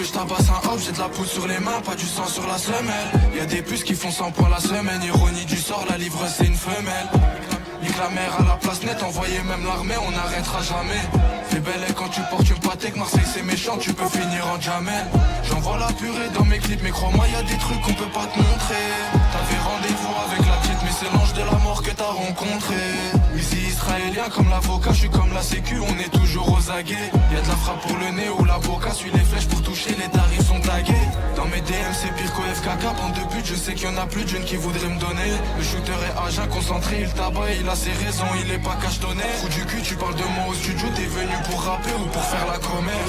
que je tabasse un hop, j'ai de la poudre sur les mains, pas du sang sur la semelle. Y'a des puces qui font 100 points la semaine, ironie du sort, la livreuse c'est une femelle. Nique la mer à la place nette, envoyer même l'armée, on n'arrêtera jamais. Fais belle et quand tu portes une pâtée que Marseille c'est méchant, tu peux finir en Jamel. J'envoie la purée dans mes clips, mais crois-moi y'a des trucs qu'on peut pas te montrer. T'avais rendez-vous avec la petite, mais c'est l'ange de la mort que t'as rencontré. Easy israélien comme l'avocat, je suis comme la sécu, on est toujours aux aguets. Y'a de la frappe pour le nez ou l'avocat, suit les flèches pour toucher, les tarifs sont tagués. Dans mes DM c'est pire qu'au FKK, bande de but, je sais qu'il y en a plus d'une qui voudrait me donner. Le shooter est à jeun, concentré, il tabac, il a ses raisons, il est pas cachetonné. Trou du cul, tu parles de moi au studio, t'es venu pour rapper ou pour faire la commère.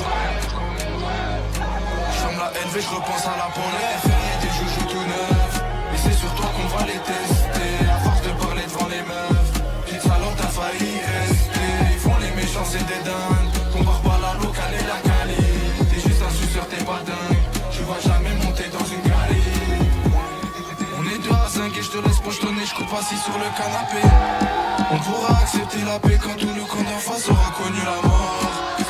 J'ferme la LV, je repense à la polette. Faire des joujoux tout neufs, et c'est sur toi qu'on va les tester. À force de parler devant les meufs, petite salope t'as failli rester. Ils font les méchants c'est des dingues, compare pas la locale et la cali. T'es juste un suceur, t'es pas dingue, tu vas jamais monter dans une cali. On est deux à 5 et je te laisse pochetonner, je coupe assis sur le canapé. On pourra accepter la paix quand tout le camp d'en face aura connu la mort.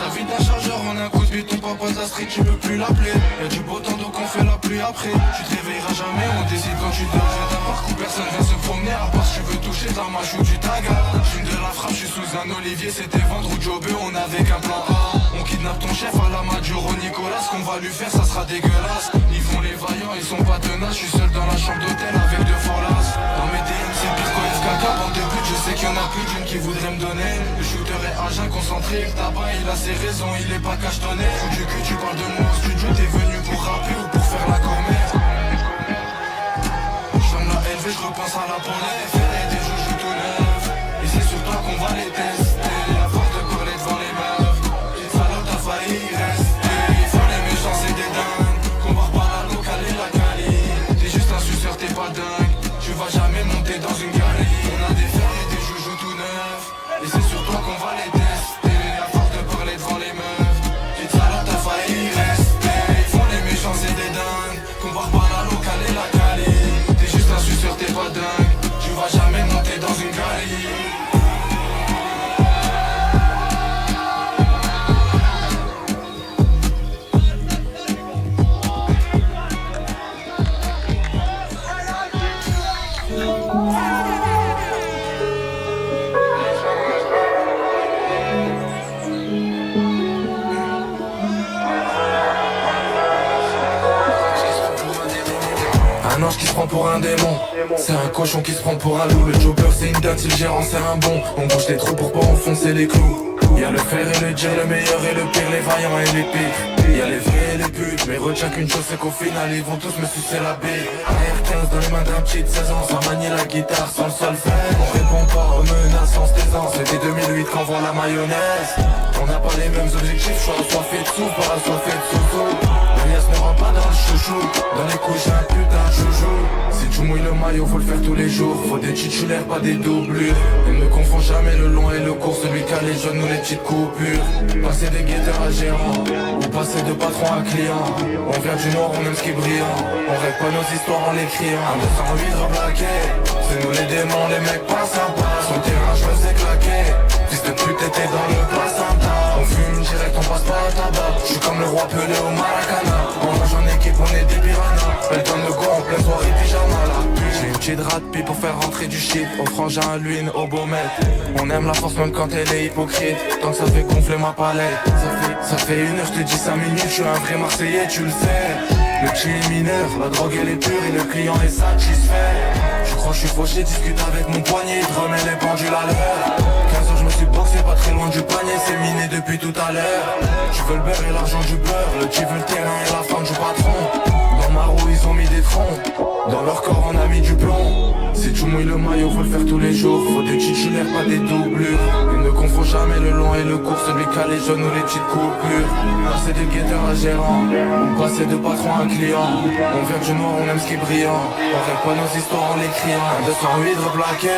Ça vide d'un chargeur en un coup de but, ton papa de la street, tu peux plus l'appeler. Y'a du beau temps donc on fait la pluie après. Tu te réveilleras jamais, on décide quand tu dors. J'ai d'un parc où personne vient se promener, à part si tu veux toucher ta mâche ou du taga. J'fume de la frappe, j'suis sous un olivier, c'était vendre ou jobber, on avait qu'un plan A. On kidnappe ton chef à la Maduro Nicolas, ce qu'on va lui faire ça sera dégueulasse. Ils font les vaillants, ils sont pas tenaces, j'suis seul dans la chambre d'hôtel avec deux forlas. Dans mes DM c'est pire qu'au FKK, bande de but, je sais qu'il y en a plus d'une qui voudrait me donner. Le shooter est à jeun, concentré, le tabac il a ses raisons, il est pas cachetonné. Fou du cul, tu parles de moi au studio, t'es venu pour rapper ou pour faire la commère. J'ferme la LV, je repense à la polette. Faire des joujoux tout neufs, et c'est sur toi qu'on va les tester. À force de parler devant les meufs, petite salope t'as failli rester. Ils font les méchants c'est des dingues, compare pas la locale et la cali. T'es juste un suceur, t'es pas dingue, tu vas jamais monter dans une galerie. On a des fers et des joujoux tout neufs, et c'est sur toi qu'on va les tester. À force de parler devant les meufs, petite salope t'as failli rester. Ils font les méchants c'est des dingues, compare pas la locale et la cali. T'es juste un suceur, t'es pas dingue, tu vas jamais monter dans une galerie. Un ange qui se prend pour un démon, c'est un cochon qui se prend pour un loup. Le jobber c'est une date, si le gérant c'est un bon. On bouge les trous pour pas enfoncer les clous. Y'a le frère et le jet, le meilleur et le pire, les vaillants et les pires. Y'a les vrais et les putes, mais retiens qu'une chose c'est qu'au final ils vont tous me sucer la bille. AR15 dans les mains d'un petit de 16 ans, sans manier la guitare, sans le solfège. On répond pas aux menaces sans se taisant, c'était 2008 quand voit la mayonnaise. On n'a pas les mêmes objectifs, je suis assoiffé de sous, pas assoiffé de sous-sous. L'Alias ne rentre pas dans le chouchou, dans les couches j'ai un putain de joujou. Si tu mouilles le maillot, faut le faire tous les jours. Faut des titulaires, pas des doublures. Et ne confonds jamais le long et le court, celui qui a les jeunes ou les petites coupures. Passer des guetteurs à gérant, ou passer de patron à client. On vient du nord, on aime ce qui est brillant. On rêve pas nos histoires en les criant. Un 208 reblaqué, c'est nous les démons, les mecs pas sympas. Sur le terrain, je me sais claquer. Fils de pute, t'étais dans le placenta. On fume direct, on passe pas à tabac. Je suis comme le roi Pelé au Maracana. On range en équipe, on est des piranhas. Elle donne le go en pleine soirée pyjama là. J'ai une petite rate pour faire rentrer du shit. Au frangin, à l'huile, au baumette. On aime la force même quand elle est hypocrite. Tant que ça fait gonfler ma palette. Ça fait 1 heure, je te dis 5 minutes. Je suis un vrai Marseillais, tu le sais. Le petit est mineur, la drogue elle est pure et le client est satisfait. Je crois que je suis fauché, discute avec mon poignet. Il te remet les pendules à l'heure. 15 heures je me suis boxé, pas très loin du panier. C'est miné depuis tout à l'heure. Tu veux le beurre et l'argent du beurre. Le qui veut le terrain et la femme du patron. Dans ma roue ils ont mis des troncs. Dans leur corps on a mis du plomb. Si tu mouilles le maillot faut le faire tous les jours. Faut des titulaires pas des doublures. Il ne confond jamais le long et le court. Celui qui a les jeunes ou les petites coupures. Passer des guetteurs à gérant, ou passer de patron à client. On vient du noir, on aime ce qui est brillant. On rêve pas nos histoires en les criant. Un 208 reblaqué,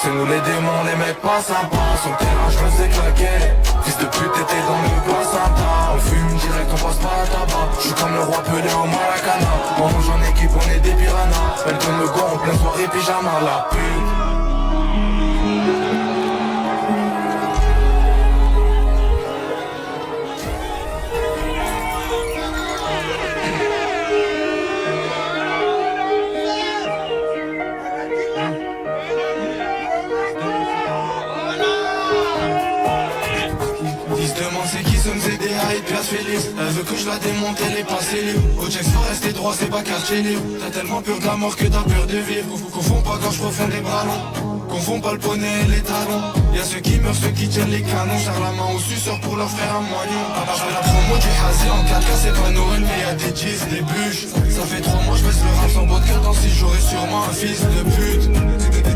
c'est nous les démons, les mecs pas sympas. Sur le terrain je me sais claquer. Fils de pute t'étais dans le placenta. On fume direct, on passe pas à tabac. Je suis comme le roi Pelé au Maracana. On mange en équipe, on est des piranhas. Elle donne le go en pleine soirée pyjama la pute. veux que je la démonte, elle est passée libre. Au Jax faut rester droit, c'est pas quartier libre. T'as tellement peur de la mort que t'as peur de vivre. Confonds pas quand je refonds des bras longs. Confonds pas le poney et les talons. Y'a ceux qui meurent, ceux qui tiennent les canons. Serre la main au suceur pour leur faire un moignon. Je fais la promo du Hazi en 4K, c'est pas Noël mais y'a des 10, des bûches. Ça fait 3 mois, je baisse le rap sans vodka. Dans 6 jours et sûrement un fils de pute.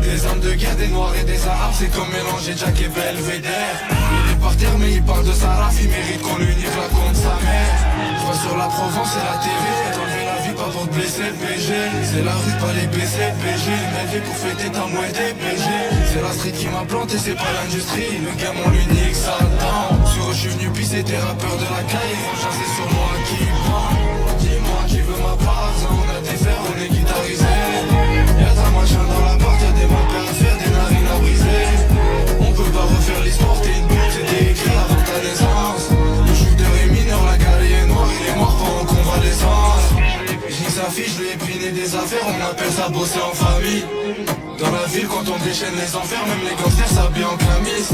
Des armes de guerre, des noirs et des arabes, c'est comme mélanger Jack et Belvedere. Il est par terre mais il parle de sa race, il mérite qu'on lui nique la compte sa mère. Je vois sur la Provence et la TV, t'enlever la vie pas pour te blesser le BG. C'est la rue pas les BC, BG, mais vie pour fêter ta moitié BG. C'est la street qui m'a planté, c'est pas l'industrie. Le gamin lui nique sa dent. Sur eux je suis venu pisser tes rappeurs de la caille, ils vont chasser sur moi qui prend. Dis-moi qui veut ma part, on a des fers, on est guitarisé. Y'a ta machin dans la porte, y'a des mains à faire, des narines à briser. On peut pas refaire l'histoire, t'es une pute, c'était écrit avant ta naissance. Le shooter est mineur, la galerie est noire, il est mort pendant convalescence. J'nique sa fille, je lui ai priné des affaires, on appelle ça bosser en famille. Dans la ville quand on déchaîne les enfers, même les gangsters s'habillent en camis.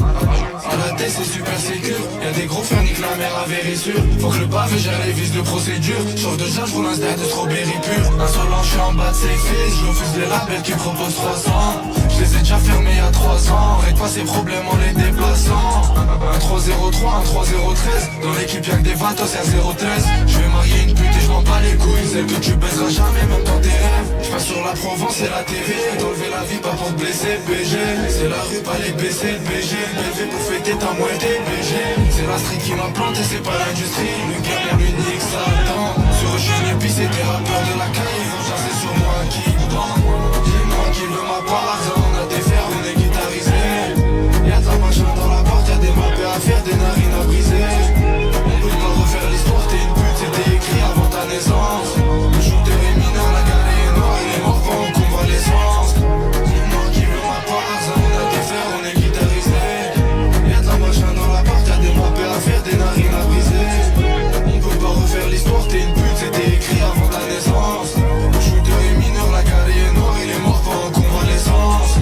À la tête c'est super sécure, y'a des gros frères nique la mère à vérissure. Faut que le pavé gère les vis de procédure. Change de genre, j'roule un star de strawberry pur. Insolent, j'suis en bas de ses fils, je refuse les labels qui proposent 300. Je les ai déjà fermés à 3 ans, règle pas ces problèmes en les déplaçant. Un 303, un 3013, dans l'équipe y'a que des vatos, y'a 013. Je vais marier une pute et je m'en bats les couilles, celle que tu baiseras jamais même dans tes rêves. J'passe sur la Provence et la TV, d'enlever la vie pas pour te blesser BG. C'est la rue pas les BC, BG, BV pour fêter ta moitié BG. C'est la street qui m'a planté, c'est pas l'industrie. Le gamin l'unique ça attend. Sur eux j'suis venu pisser tes rappeurs de la caille, ils vont chasser sur moi qui bande. Dis-moi qui veut ma part, on a des fers, on est guitarisé. Y'a ta machin dans la porte, y'a des mappés à faire, des narines à briser. On peut pas refaire l'histoire, t'es une pute, c'était écrit avant ta naissance. Le shooter est mineur, la galerie est noire, il est mort pendant convalescence. Dis-moi qui veut ma part, on a des fers, on est guitarisé. Y'a ta machin dans la porte, y'a des mappés à faire, des narines à briser. On peut pas refaire l'histoire, t'es une pute, c'était écrit avant ta naissance. Le shooter est mineur, la galerie est noire, il est mort pendant convalescence.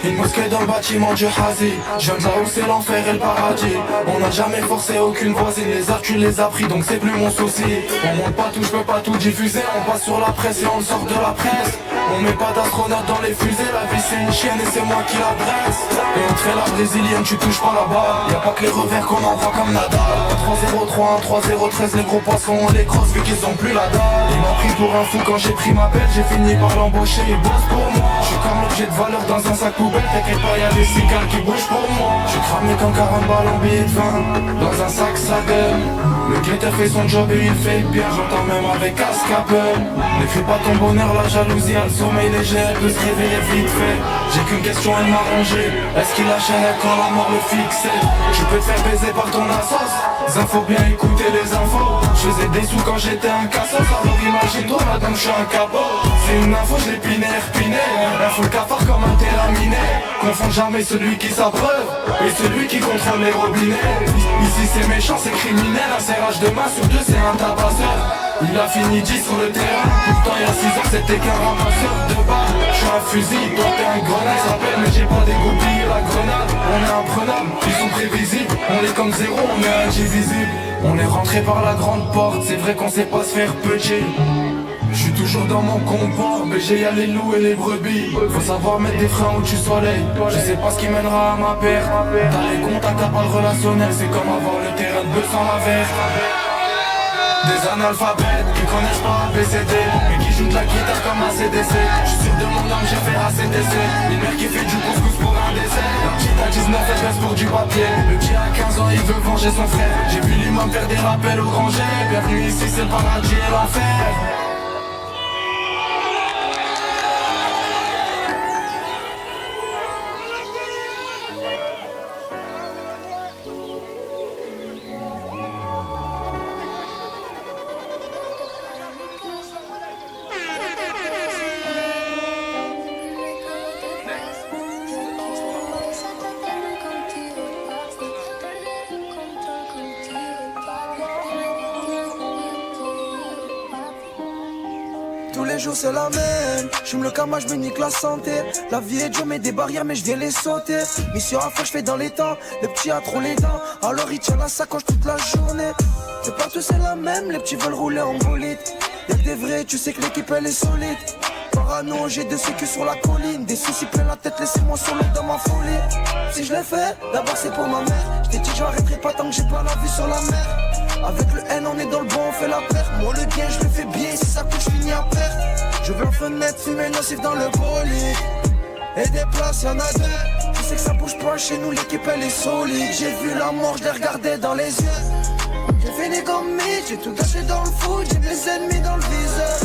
Une mosquée dans le bâtiment du Hazi. Je viens de là où c'est l'enfer et le paradis. On n'a jamais forcé aucune voisine. Les arts tu les as pris donc c'est plus mon souci. On monte pas tout, je peux pas tout diffuser. On passe sur la presse et on sort de la presse. On met pas d'astronautes dans les fusées. La vie c'est une chienne et c'est moi qui la dresse. Et on te fait la brésilienne, tu touches pas là-bas. Y'a pas que les revers qu'on envoie comme Nadal. 3-0-3, 1-3-0-13, les gros poissons on les crosse vu qu'ils ont plus la dalle. Il m'a pris pour un fou quand j'ai pris ma belle. J'ai fini par l'embaucher, il bosse pour moi. Je suis comme l'objet de valeur dans un sac poubelle. T'inquiète pas, y'a des cigales qui bougent pour moi. J'ai cramé quand 40 balles en billets de vin. Dans un sac ça gueule. Le guetteur fait son job et il fait bien. J'entends même avec Ascapel. N'écris pas ton bonheur, la jalousie a le sommeil léger. Elle peut se réveiller vite fait. J'ai qu'une question, elle m'a rangé. Est-ce qu'il lâcherait quand la mort le fixait? Tu peux te faire baiser par ton assos. Zin faut bien écouter les infos. Je faisais des sous quand j'étais un cassos. Alors imagine-toi madame, je suis un cabot. C'est une info, je l'ai piné, repiné. Info le cafard comme un terraminé. Confond jamais celui qui s'abreuve et celui qui contrôle les robinets. Ici c'est méchant, c'est criminel. Un serrage de main sur 2 c'est un tabasseur. Il a fini 10 sur le terrain. Pourtant il y a 6 heures c'était qu'un ramasseur de balles. Je suis un fusil, toi t'es un grenade. S'appelle mais j'ai pas dégoupillé la grenade. On est imprenable, ils sont prévisibles. On est comme zéro, on est indivisible. On est rentré par la grande porte. C'est vrai qu'on sait pas se faire petit. Je suis toujours dans mon confort, BG y'a les loups et les brebis. Faut savoir mettre des freins où tu soleil. Je sais pas ce qui mènera à ma perte. T'as les contacts, t'as pas le relationnel. C'est comme avoir le terrain de bœuf sans la verte. Des analphabètes qui connaissent pas ABCD, mais qui jouent de la guitare comme ACDC. Je suis sûr de mon âme, j'ai fait ACDC. Une mère qui fait du couscous pour un dessert. La petite à 19 elle reste pour du papier. Le petit à 15 ans il veut venger son frère. J'ai vu l'imam faire des rappels au granger. Bienvenue ici c'est le paradis et l'enfer. tous les jours c'est la même. J'fume le cama, j'me nique la santé. La vie est dure, mais des barrières, mais j'viens les sauter. Mission à faire, j'fais dans les temps. Le petit a trop les dents, alors il tient la sacoche toute la journée. C'est pas tous c'est la même, les petits veulent rouler en bolide. Y'a que des vrais, tu sais que l'équipe elle est solide. Parano, j'ai des sécus sur la colline. Des soucis plein la tête, laissez-moi solo dans ma folie. Si je l'ai fait, d'abord c'est pour ma mère. J't'ai dit j'arrêterai pas tant que j'ai pas la vue sur la mer. Avec le N on est dans le bon, on fait la perte. Moi le bien je le fais bien, si ça coûte je finis à perte. Je veux en fenêtre, fumer nocif dans le bolide. Et des places y'en a deux. Tu sais que ça bouge pas chez nous, l'équipe elle est solide. J'ai vu la mort, je l'ai regardé dans les yeux. J'ai fini comme mythe, j'ai tout gâché dans le foot. J'ai mes ennemis dans le viseur.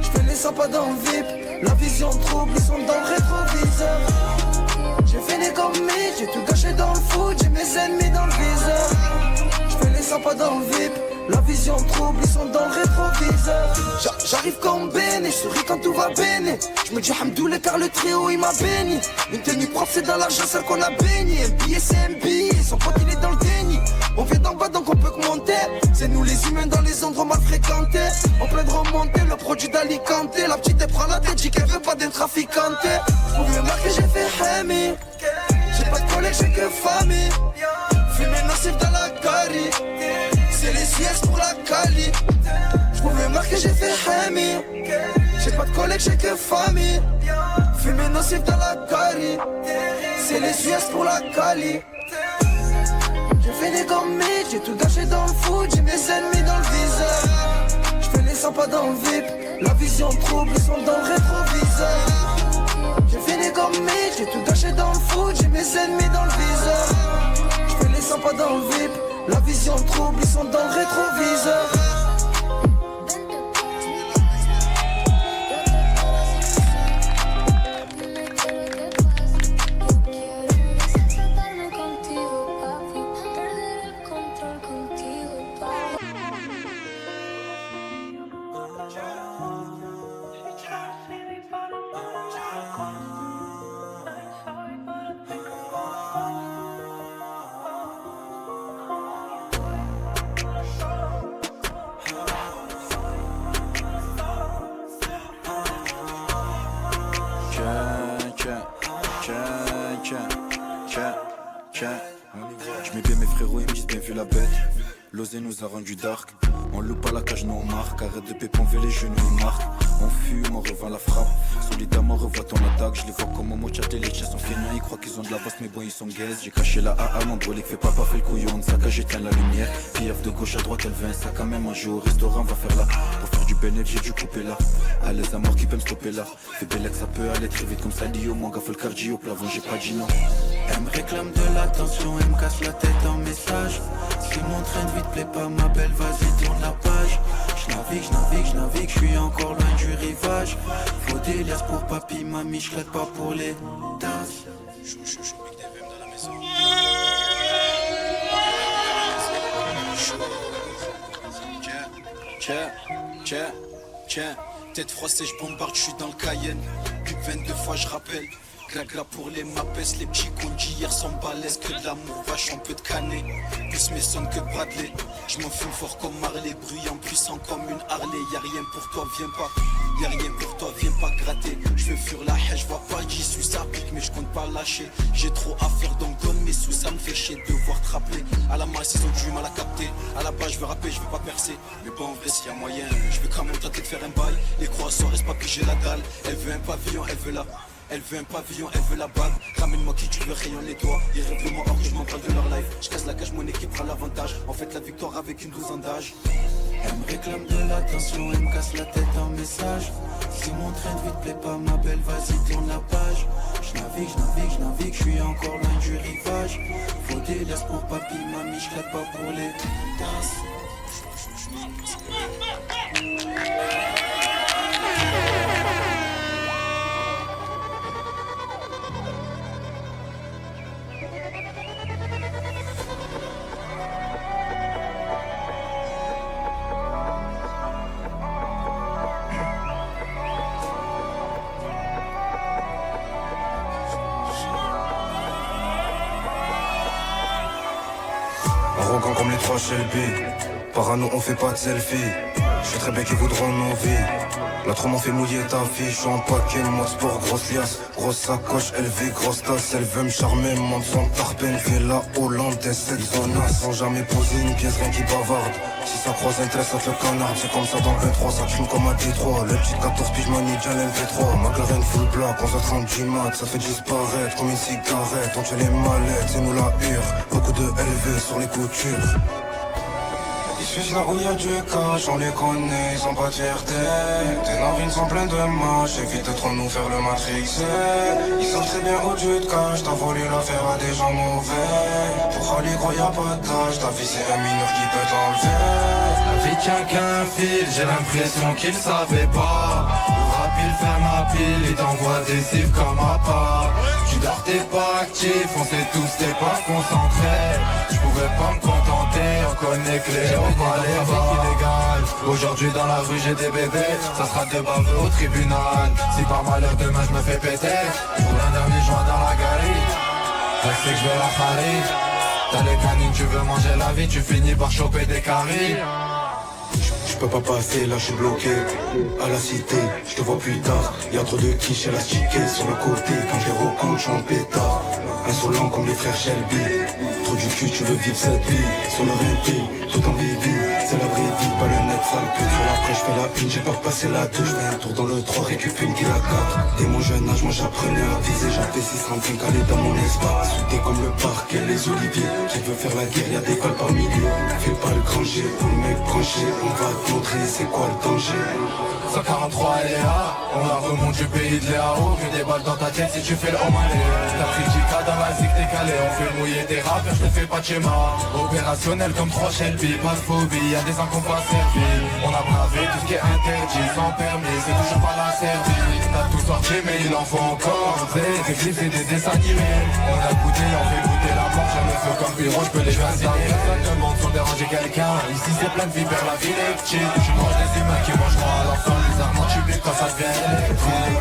J'fais les 100 pas dans le VIP. La vision trouble, ils sont dans le rétroviseur. J'ai fini comme mythe, j'ai tout gâché dans le foot. J'ai mes ennemis dans le viseur. J'fais les 100 pas dans le VIP. La vision trouble, ils sont dans le rétroviseur. J'arrive comme Béné, je souris quand tout va béné. Je me dis Hamdoullah car le trio il m'a béni. Une tenue propre c'est dans l'argent celle qu'on a béni. Un billet c'est un billet, son pote il est dans le déni. On vient d'en bas donc on peut que monter. C'est nous les humains dans les endroits mal fréquentés. En plein de remontée, le produit d'Alicante. La petite elle prend la tête, dit qu'elle veut pas d'être trafiquante. Pour mieux marquer j'ai fait Hemi. J'ai pas de collègue, j'ai que famille. Fumer nocif dans la carie. C'est les Suez pour la Cali. J'pouvais marquer, j'ai fait Hemi. J'ai pas de collègue, j'ai que famille. Fumer nocif dans la carie. C'est les Suez pour la Cali. J'ai fait des gommites, j'ai tout gâché dans le foot. J'ai mes ennemis dans le viseur. J'fais les 100 pas dans le VIP. La vision trouble, ils sont dans le rétroviseur. J'ai fait des gommites, j'ai tout gâché dans le foot. J'ai mes ennemis dans le viseur. J'fais les 100 pas dans le VIP. La vision trouble, ils sont dans le rétroviseur. Je mets bien mes frérots, ils me disent bien vu la bête. L'osé nous a rendu dark. On loupe pas la cage, nous on marque. Arrête de pépon, on les genoux, ils marquent. On fume, on revend la frappe. Solidairement, revoit ton attaque. Je les vois comme Momo Tchate, les chiens sont feignants. Ils croient qu'ils ont de la bosse, mais bon, ils sont gays. J'ai caché la AA, mon brolique fait pas fait le couillon. Sac à j'éteins la lumière. Pieuf de gauche à droite, elle veut un sac à même manger au restaurant, on va faire là. Pour faire du bénéfice, j'ai dû couper là. À les amours qui peuvent me stopper là. Fais belle que ça peut aller très vite comme ça, Dio. Mon gars, faut le cardio, plafond, j'ai pas dit non. Elle me réclame de l'attention, elle me casse la tête en message. Si mon train de vie te plaît pas, ma belle, vas-y, tourne la page. Je navigue, je suis encore loin du rivage. Faut des liasses pour papy, mamie, je pas pour les tasses. Tiens, tête froissée, je bombarde, je suis dans le Cayenne. Plus de 22 fois, je rappelle. Gras pour les mapes, les petits cons d'hier sont balèzes. Que de l'amour, vache, un peu de canet. Plus mes sons que Bradley. Je m'en fume fort comme Marley, bruyant, puissant comme une Harley. Y'a rien pour toi, viens pas. Y'a rien pour toi, viens pas gratter. Je veux fuir la haie, je vois pas, j'y suis, ça pique, mais je compte pas lâcher. J'ai trop à faire, donc donne mes sous, ça me fait chier de devoir te rappeler. À la masse, ils ont du mal à capter. À la base, je veux rapper, je veux pas percer. Mais bon, en vrai, s'il y a moyen, je veux cramer ta tête, faire un bail. Les croissants, reste pas piger la dalle. Elle veut un pavillon, elle veut la. Elle veut un pavillon, elle veut la bague. Ramène-moi qui tu veux, rayon les doigts. Ils rêvent de moi or que je m'en parle de leur life. Je casse la cage, mon équipe prend l'avantage. En fait la victoire avec une douzaine d'âge. Elle me réclame de l'attention, elle me casse la tête en message. Si mon train de vie te plaît pas, ma belle, vas-y tourne la page. Je navigue, je suis encore loin du rivage. Faut des laisses pour papy, mamie, je pas pour les tasses. Arrogant comme les trois Shelby. Parano, on fait pas de selfie. Je suis très bien qui voudront nos vies. La trop m'en fait mouiller ta fille. Je suis en paquet, mode sport, grosse liasse. Grosse sacoche, élevée, grosse tasse. Elle veut me charmer, monte son tarpin. Fait la hollandaise, cette zone sans jamais poser une pièce, rien qui bavarde. Si ça croise un trait, ça te le canard. C'est comme ça dans le 3, ça crime comme à Détroit. Le petit 14 piges manie déjà l'MP3. McLaren full black, 11h30 du mat. Ça fait disparaître comme une cigarette. On tient les mallettes, c'est nous la hure. Beaucoup de LV sur les coutures. Ils suivent là où y'a du cash, on les connaît, ils sont pas de fierté. Tes narines sont pleines de mâches, évite de trop nous faire le matrixer. Ils savent très bien où tu te caches, t'as voulu l'affaire à des gens mauvais. Pour aller gros y'a pas de tâche, ta vie c'est un mineur qui peut t'enlever. La vie tient qu'un fil, j'ai l'impression qu'il savait pas. Le rap il ferme ma pile, il t'envoie des cibles comme à part. Tu dors t'es pas actif, on sait tous t'es pas concentré. Je pouvais pas me contenter, on connaît que les héros pas les illégales. Aujourd'hui dans la rue j'ai des bébés, ça sera de baveux au tribunal. Si par malheur demain je me fais péter, pour un dernier joint dans la galerie, c'est que je vais la farer. T'as les canines, tu veux manger la vie, tu finis par choper des caries. Je peux pas passer, là je suis bloqué à la cité, je te vois plus tard. Y'a trop de quiches élastiquées sur le côté. Quand je les rencontre, je suis en pétard. Insolent comme les frères Shelby. Trop du cul, tu veux vivre cette vie. Sur le répit, tout en baby. C'est la vraie vie, pas le net sale pute. Sur la prêche, je fais la pine, j'ai pas passé la touche. Je fais un tour dans le 3, récupère une qui la 4. Dès mon jeune âge, moi j'apprenais à viser. J'avais 635 calés dans mon espace. Soudé comme le parc et les oliviers. Qui veut faire la guerre, y'a des cols par milliers. Fais pas le granger, pour le mec branché. On va te montrer c'est quoi le danger. 143 LA, on la remonte du pays de Léao. Que des balles dans ta tête si tu fais le homalé. T'as pris Jika dans la zig, t'es calé. On fait mouiller des rappeurs, je te fais pas de schéma. Opérationnel comme 3 Shelby, pas de phobie, y'a des incons pas servis. On a bravé tout ce qui est interdit, sans permis, c'est toujours pas la servie. T'as tout sorti mais il en faut encore. Des clips et des dessins animés. On a goûté, on fait goûter la mort. J'aime le feu comme pyro, je peux les fasciner. Personne ne demande sans déranger quelqu'un. Ici c'est plein de vipères, la ville est petite. Je mange des humains qui mangeront à leur faim. Bizarrement tu piques quand ça devient électrique.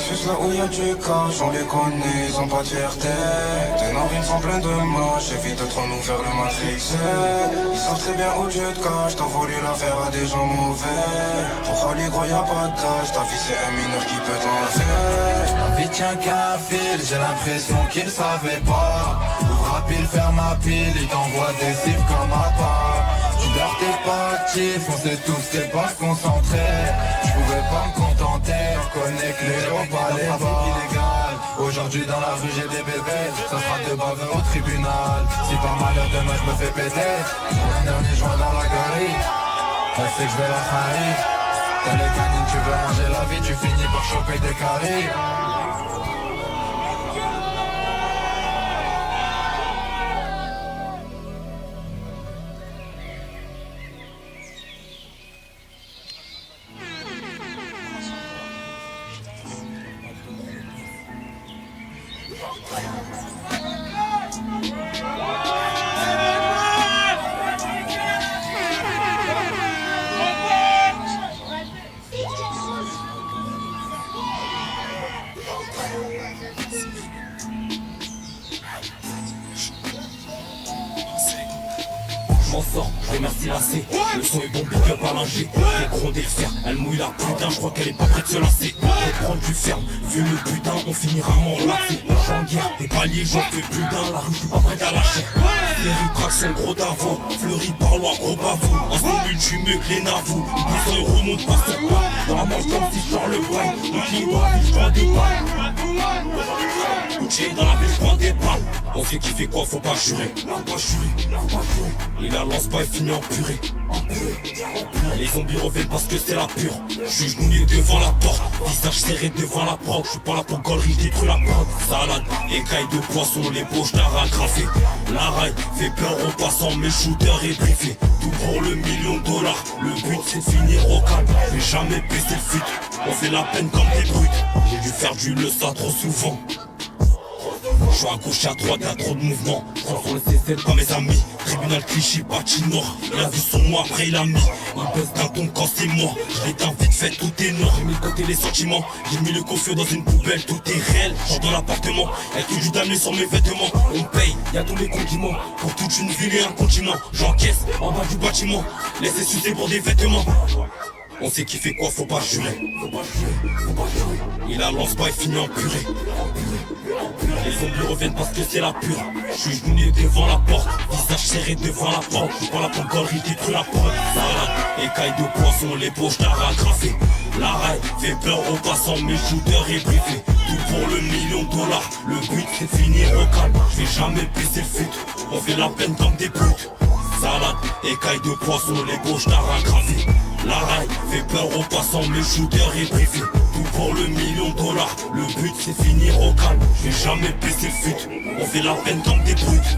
Juste là où y'a du cash, on les connaît, ils ont pas de fierté. Tes narines sont pleines de mâches, évite de trop nous faire le matrixer. Ils savent très bien où tu te caches, t'as voulu la faire à des gens mauvais. Pour aller gros y'a pas de tâche, ta vie c'est un mineur qui peut t'enlever. La vie tient qu'un fil, j'ai l'impression qu'il savait pas. Le rap il ferme ma pile, il t'envoie des cibles comme à part. Tu dors t'es pas actif, on sait tous t'es pas concentré. Je pouvais pas me contenter, on connaît que les héros pas les illégales. Aujourd'hui dans la rue j'ai des bébés, ça sera de baveux au tribunal. Si par malheur demain je me fais péter, pour un dernier joint dans la galerie, c'est que je vais la trahir. T'as les canines, tu veux manger la vie, tu finis par choper des caries. Je m'en sors, je remercie la C. Le son est bon, big up à l'ingé. Elle gronde et le fer, elle mouille la putain, je crois qu'elle est pas prête de se lasser. Elle prend du ferme, vu le putain, on finira m'enlacer. Je suis en guerre, des paliers, j'en fais plus d'un, la rue, je suis pas prête à lâcher. Ferry traction, gros d'avant, Fleury, parloir, gros bavou. En cellule, tu mieux que les navous. Ils sont remontent pas sur quoi. Dans la manche comme si je sors le bail. Le client dans la ville, je prends des balles. Gucci dans la ville, je prends des balles. On sait qui fait quoi, faut pas jurer. Faut pas jurer, faut pas jurer. Il la lance pas et finit en purée. Les zombies reviennent parce que c'est la pure. Je suis genouillé devant la porte, visage serré devant la porte. Je suis pas là pour gaulerie, je détruis la porte. Salade, écailles de poisson, les poches d'art agrafées. La raille fait peur aux passants, mes shooters est briefé. Tout pour le $1 million. Le but c'est de finir au calme. J'ai jamais baissé le fut. On fait la peine comme des brutes. J'ai dû faire du leçon trop souvent. Je suis à gauche, à droite, y'a trop de mouvements. Prends sur le C7 pas mes amis. Tribunal Clichy, patinoire. Il a vu son moi, après il a mis. Il baisse d'un ton quand c'est moi. Je l'éteins vite fait, tout est noir. J'ai mis de côté les sentiments. J'ai mis le coiffure dans une poubelle, tout est réel. J'entre dans l'appartement, y'a que du damné sur mes vêtements. On paye, y'a tous les condiments. Pour toute une ville et un continent. J'encaisse en bas du bâtiment. Laissez sucer pour des vêtements. On sait qui fait quoi, faut pas jurer. Il la lance pas et finit en purée. Les zombies reviennent parce que c'est la pure. Je suis genouillé devant la porte, visage serré devant la porte. Je prends la pangolerie, détruis la porte. Salade, écaille de poisson, les poches t'as agrafé. La raille fait peur aux passants, mes shooters est briefé. Tout pour le $1 million. Le but c'est finir au calme. Je vais jamais baisser le fut. On fait la peine comme des putes. Salade, écaille de poisson, les poches t'as agrafé. La raille fait peur aux passants, mes shooters est briefé. Tout pour le $1 million. Le but c'est finir au calme. Je vais jamais baisser le fut. On fait la peine comme des brutes.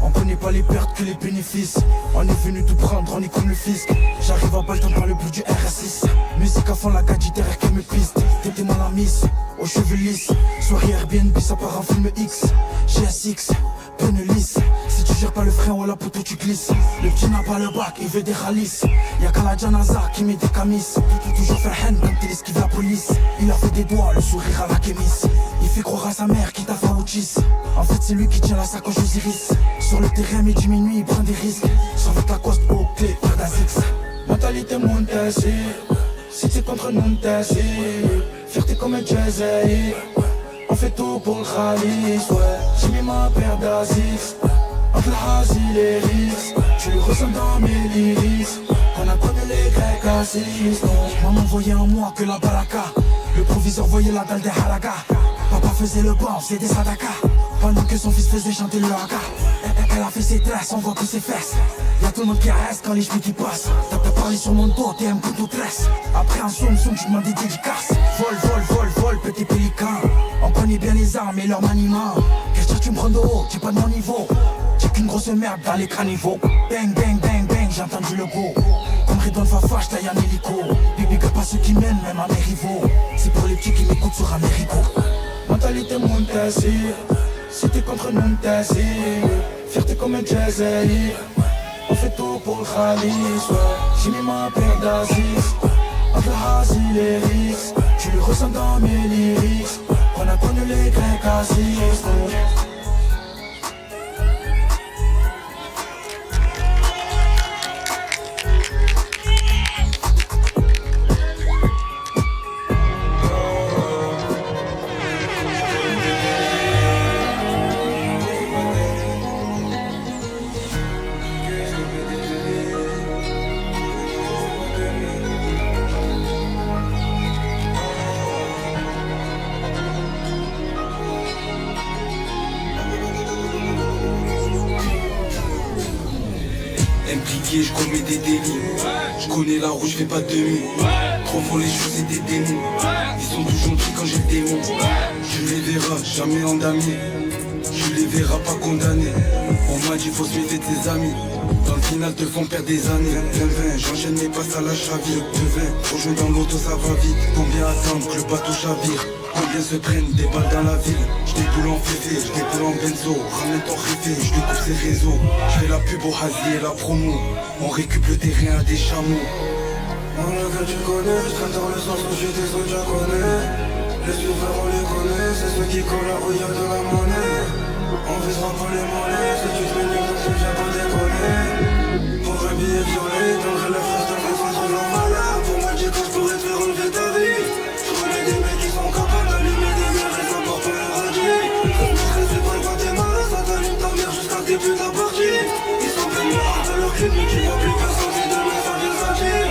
On connaît pas les pertes que les bénéfices. On est venu tout prendre, on est comme le fisc. J'arrive à Balton par le bout du RS6. Musique à fond, la gadget derrière qui me piste. T'étais mal la miss, aux cheveux lisses. Soirée Airbnb, ça part en film X. GSX, pneu lisse. Si tu gères pas le frein ou la poteau tu glisses. Le petit n'a pas le bac, il veut des ralices. Y'a qu'à la Janaza qui met des camis. Toujours faire haine quand il esquive la police. Il a fait des doigts, le sourire à la kémis. Il fait croire à sa mère qui t'a fait autis. En fait c'est lui qui tient la sacoche aux iris. Sur le terrain midi minuit il prend des risques. Sans la coste au clé, pas d'Azix. Mentalité Montessi. Si t'es contre nous t'es. Fierté comme un Jay-Z. On fait tout pour le Khalis, ouais. J'ai mis ma paire d'Aziz. Entre la Hazi et les risques. Tu le ressens dans mes lyrics. On a connu les Grecs assis. Maman voyait en moi que la baraka. Le proviseur voyait la dalle des halaga. Papa faisait le banc, c'est des sadakas. Pendant que son fils faisait chanter le haka. Elle a fait ses tresses, on voit que ses fesses. Y'a tout le monde qui reste quand les cheveux qui passent. T'as parlé sur mon dos, t'es un couteau tresse. Après un somme, tu demandes des dédicaces. Vol, petit pélican. On connaît bien les armes et leur maniement. Qu'est-ce que tu me prends de haut, t'es pas de mon niveau. J'ai qu'une grosse merde dans les caniveaux. Bang, j'ai entendu le go. Comme Redon Fafa, j'taille un hélico. Big up à ceux qui mènent, même à mes rivaux. C'est pour les petits qui m'écoutent sur Américo. Mentalité Montessi. Si t'es contre nous t'es. Fierté comme un Jay-Z. On fait tout pour le Khalis, ouais. J'ai mis ma paire d'Aziz. Entre la Hazi et les risques. Tu le ressens dans mes lyrics. On a connu les Grecs assis. Impliqué, je commets des délits. Je connais la roue, je fais pas de demi. Trop font les choses, c'est des démons. Ils sont tout gentils quand j'ai le démon. Tu les verras jamais endamés. Tu les verras pas condamnés. On m'a dit faut se méfier de tes amis. Dans le final te font perdre des années. 20, j'enchaîne mes passes à la chavire. De 20, rejoins dans l'auto ça va vite. Combien attendre que le bateau chavire? Combien se prennent des balles dans la ville? J'déboule en féfé, j'déboule en benzo. Ramène ton réfé, j'découpe ses réseaux. J'fais la pub au Hazi et la promo. On récup le terrain à des chameaux. On le que tu connais, j'traîne dans le sens où j'ai des autres, j'en connais. Les suiveurs on les connaît, c'est ceux qui collent là où y'a de la monnaie. On visera pas les mollets, c'est tu te mets donc tu viens pas déconner. Pour un billet violet, donnerai la face de mes façons de malade. Pour moi dis que j'pourrais te faire enlever ta vie. J'connais des mecs qui sont capables d'allumer des mères et ça porte pas leur radis. Comme tu serais pas quand t'es malade, ça t'allume ta mère jusqu'à le début de la partie. Ils sont pleins de leur clip mais tu vois plus personne si demain ça vient s'agir.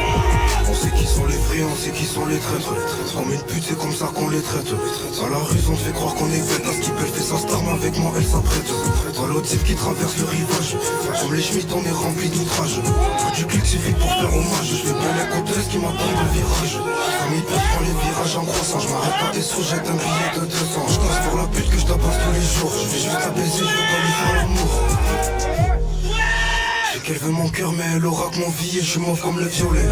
On sait qui sont les vrais, et on sait qui sont les traîtres. Comme une pute, c'est comme ça qu'on les traite. À la rue, on te fait croire qu'on est bête. À ce qui fait sa star, mais avec moi, elle s'apprête. Pas l'autre type qui traverse le rivage. Comme les Schmitt, on est rempli d'outrage. Tout du clic suffit pour faire hommage. Je fais bien les côtes qui m'attendent le virage. Famille père prend les virages en croissant. Je m'arrête pas des sous, jette un billet de 200. Je casse pour la pute que je tabasse tous les jours. Je vais juste la baiser, je vais pas lui faire l'amour. Qu'elle veut mon cœur mais elle aura que mon billet, je suis mauve comme le violet.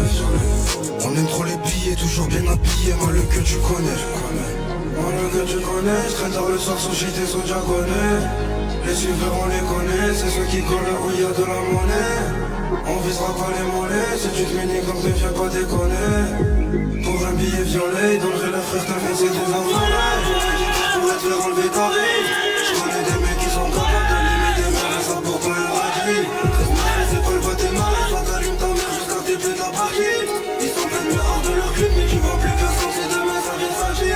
On aime trop les billets, toujours bien habillé, moi le que tu connais. Moi le que tu connais, je traîne tard le soir sous JT, sous diagonais. Les suiveurs on les connaît, c'est ceux qui collent où il y a de la monnaie. On visera pas les mollets, si tu te mets comme ne viens pas déconner. Pour un billet violet, il donnerait la frère tellement c'est des enfants. Pour te faire enlever ta vie, je connais des mecs qui sont capables de limiter des mères, ça pour pas un radis. C'est pas le Guatemala, ça t'allume ta mère jusqu'à tes pieds de la partie. Ils sont pleins de hors de leur club, mais tu vois plus personne si demain ça vient s'agir.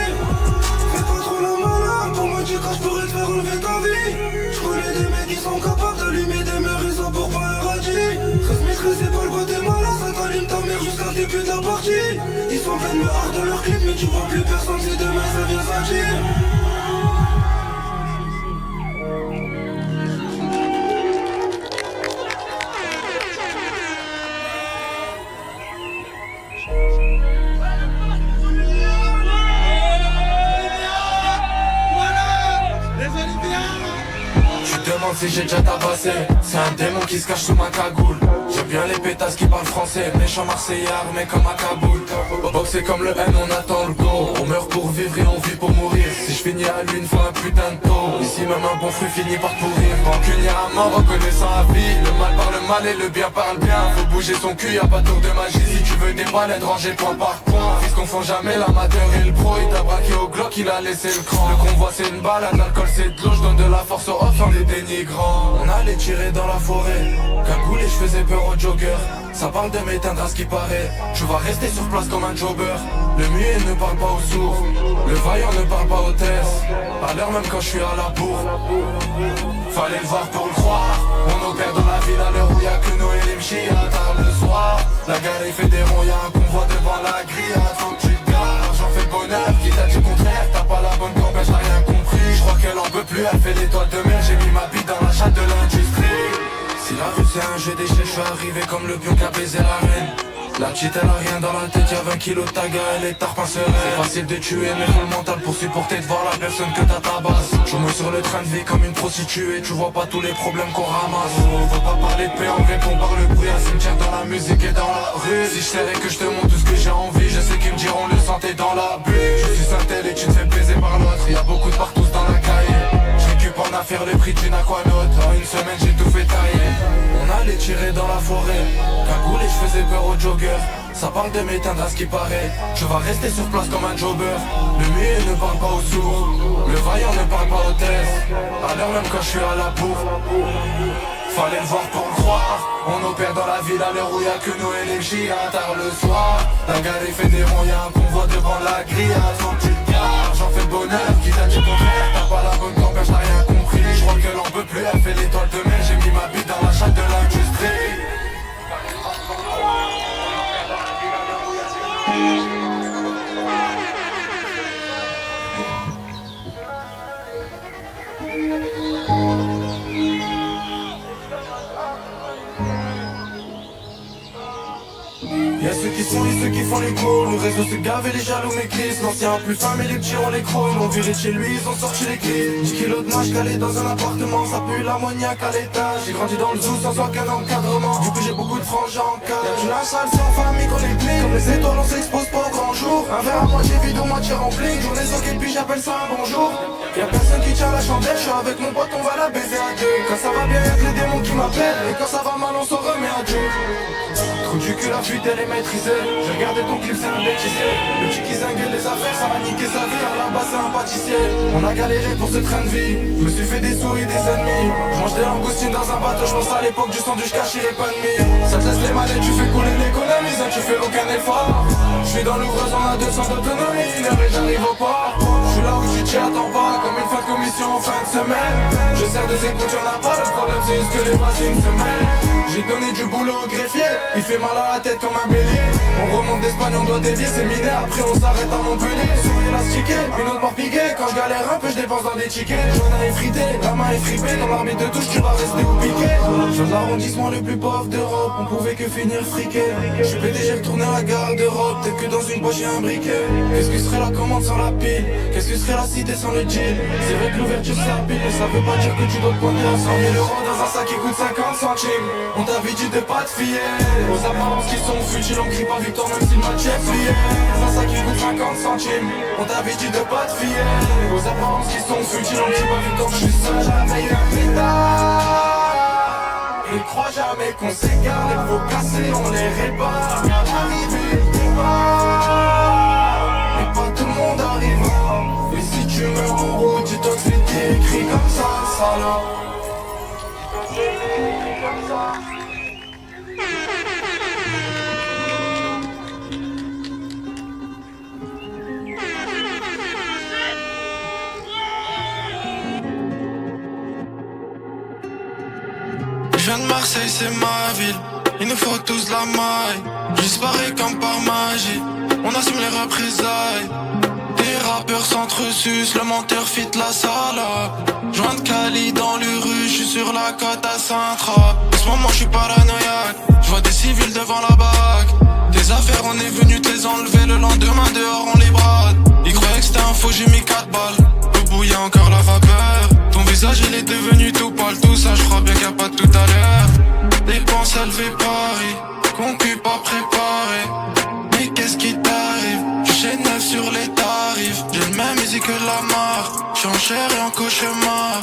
Fais pas trop la malade, pour moi du cas je pourrais te faire enlever ta vie. Je connais des mecs qui sont capables d'allumer des mères, ils sont pour pas un radis. 13 mètres c'est pas le Guatemala, ça t'allume ta mère jusqu'à tes pieds de la partie. Ils sont pleins de hors de leur club, mais tu vois plus personne si demain ça vient s'agir. Si j'ai déjà tabassé, c'est un démon qui se cache sous ma cagoule. J'aime bien les pétasses qui parlent français, méchants marseillais armés comme à Kaboul. Boxer comme le N, on attend le go. On meurt pour vivre et on vit pour mourir. Si je finis à lui une fois un putain de taux, ici même un bon fruit finit par pourrir. Rancunier à mort, reconnaissant à vie. Le mal parle mal et le bien parle bien. Faut bouger son cul, y'a pas de tour de magie. Si tu veux des balles, être rangé point par point. Fils confond jamais l'amateur et le pro. Il t'a braqué au Glock, il a laissé le cran. Le convoi c'est une balade, l'alcool c'est de l'eau. Je donne de la force au off sans les dénigrants. On allait tirer dans la forêt, cagoule et je faisais peur aux joggers. Ça parle de m'éteindre à ce qui paraît. Je vais rester sur place comme un jobber. Le muet ne parle pas aux sourds, le vaillant ne parle pas aux testes. À l'heure même quand je suis à la bourre. Fallait le voir pour le croire. On opère dans la ville à l'heure où y'a que nous et les mchis à tard le soir. La galerie fait des ronds, y'a un convoi devant la grille. Faut que tu te gares, j'en fais le bonheur. Qui t'a dit le contraire, t'as pas la bonne campagne, t'as rien compris. Je crois qu'elle en peut plus, elle fait l'étoile de mer. J'ai mis ma bite dans la chatte de l'industrie. Si la rue c'est un jeu d'échecs, je suis arrivé comme le pion qui a baisé la reine. La petite elle a rien dans la tête, y'a 20 kilos de taga, elle est tarpin sereine. C'est facile de tuer mais faut le mental pour supporter de voir la personne que t'as tabasse. Je mouille sur le train de vie comme une prostituée, tu vois pas tous les problèmes qu'on ramasse. On veut pas parler de paix, on répond par le bruit. Un cimetière dans la musique et dans la rue. Si je savais que je te montre tout ce que j'ai envie, je sais qu'ils me diront le santé dans la bulle. Je suis un tel et tu te fais baiser par l'autre, y'a beaucoup de partous dans la cahier. En affaire le prix d'une aquanote. En une semaine j'ai tout fait tailler. On allait tirer dans la forêt, cagoule et je faisais peur aux joggers. Ça parle de m'éteindre à ce qui paraît. Je vais rester sur place comme un jobber. Le muet ne parle pas aux sourds, le vaillant ne parle pas aux tests. À l'heure même quand je suis à la bourre. Fallait le voir pour le croire. On opère dans la ville à l'heure où y'a que nous et les mchis à tard le soir. La galerie fait des ronds, y'a un convoi devant la grille. Faut que tu te gares, j'en fais le bonheur. Qui t'a dit le contraire, t'as pas la bonne campagne, t'as rien compris. Je crois qu'elle en peut plus, elle fait l'étoile de mer. J'ai mis ma bite dans la chatte de l'industrie. Y'a ceux qui sont et ceux qui font les cours. Le réseau se gave et les jaloux m'éclisent. L'ancien a plus faim mais les petits ont les crocs. Ils l'ont viré de chez lui, ils ont sorti les clés. 10 kilos de mâche calé dans un appartement. Ça pue l'ammoniaque à l'étage. J'ai grandi dans le zoo sans aucun encadrement. Du coup j'ai beaucoup de frangins en cas. Y'a du linge sale, c'est en famille qu'on est pli. Comme les étoiles on s'expose pas au grand jour. Un verre à moitié vide ou moitié rempli. Journée soquée puis j'appelle ça un bonjour. Y'a personne qui tient la chandelle. Je suis avec mon pote, on va la baiser à deux. Quand ça va bien y'a que les démons qui m'appellent. Et quand ça va mal on s'en remet à Dieu. Trou du cul, la fuite elle est maîtrisée. J'ai regardé ton clip, c'est un bêtisier. Le petit qui zingue les affaires, ça m'a niqué sa vie. Là-bas c'est un pâtissier. On a galéré pour ce train de vie. Je me suis fait des souris, des ennemis. Je mange des langoustines dans un bateau. Je pense à l'époque du sandwich caché et pas de mie. Ça te laisse les manettes, tu fais couler l'économie. Ça tu fais aucun effort. Je suis dans l'ouvreuse, on a 200 d'autonomie. Une heure et j'arrive au port. Je suis là où tu t'y attends pas. Comme une fin de commission en fin de semaine. Je sers de écoutes, y'en a pas, le problème c'est juste que les voisines se mêlent. J'ai donné du boulot au greffier, il fait mal à la tête comme un bélier. On remonte d'Espagne, on doit dévier, c'est miné, après on s'arrête à Montpellier. Souris élastiqué, une autre mort piquée, quand je galère un peu je dépense dans des tickets. J'en ai effrité, la main est fripée, dans l'arbitre de touche tu vas rester ou piqué. Je viens de l'arrondissement le plus pauvre d'Europe, on pouvait que finir friqué. Je suis pédé, j'ai retourné à la gare d'Europe, peut-être que dans une poche j'ai un briquet. Qu'est-ce que serait la commande sans la pile? Qu'est-ce que serait la cité sans le jean? C'est vrai que l'ouverture c'est rapide, mais ça veut pas dire que tu dois te pointer à 100 000 euros dans un sac qui coûte 50 centimes. On t'avait dit de pas te fier aux apparences qui sont futiles, on crie pas victoire même si le match est plié. Dans un sac qui coûte 50 centimes, on t'avait dit de pas te fier aux apparences qui sont futiles, on crie pas victoire, je suis seul. Jamais eu un pétard, ils croient jamais qu'on s'égare, les pots cassés on les répare. À l'arrivée du départ, mais pas tout le monde arrivera. Et si tu meurs en route, dis-toi que c'était écrit comme ça, salope. Je viens de Marseille, c'est ma ville. Il nous faut tous la maille. J'disparais comme par magie. On assume les représailles. Des rappeurs s'entresucent, le menteur fit la salope. Joint de Cali dans les rues, j'suis sur la côte à Saint-Tra. En ce moment j'suis paranoïaque, j'vois des civils devant la baraque. Des affaires on est venu te les enlever, le lendemain dehors on les brade. Ils croyaient que c'était un faux, j'ai mis 4 balles. Au bout y'a encore la vapeur. Ton visage il est devenu tout pâle, tout ça j'crois bien qu'il y a pas de tout à l'heure. Dépenses élevées Paris, concu pas préparé. Mais qu'est-ce qui t'arrive? J'suis neuf sur les tarifs. J'ai le même musique que la mare. J'suis en chair et en cauchemar.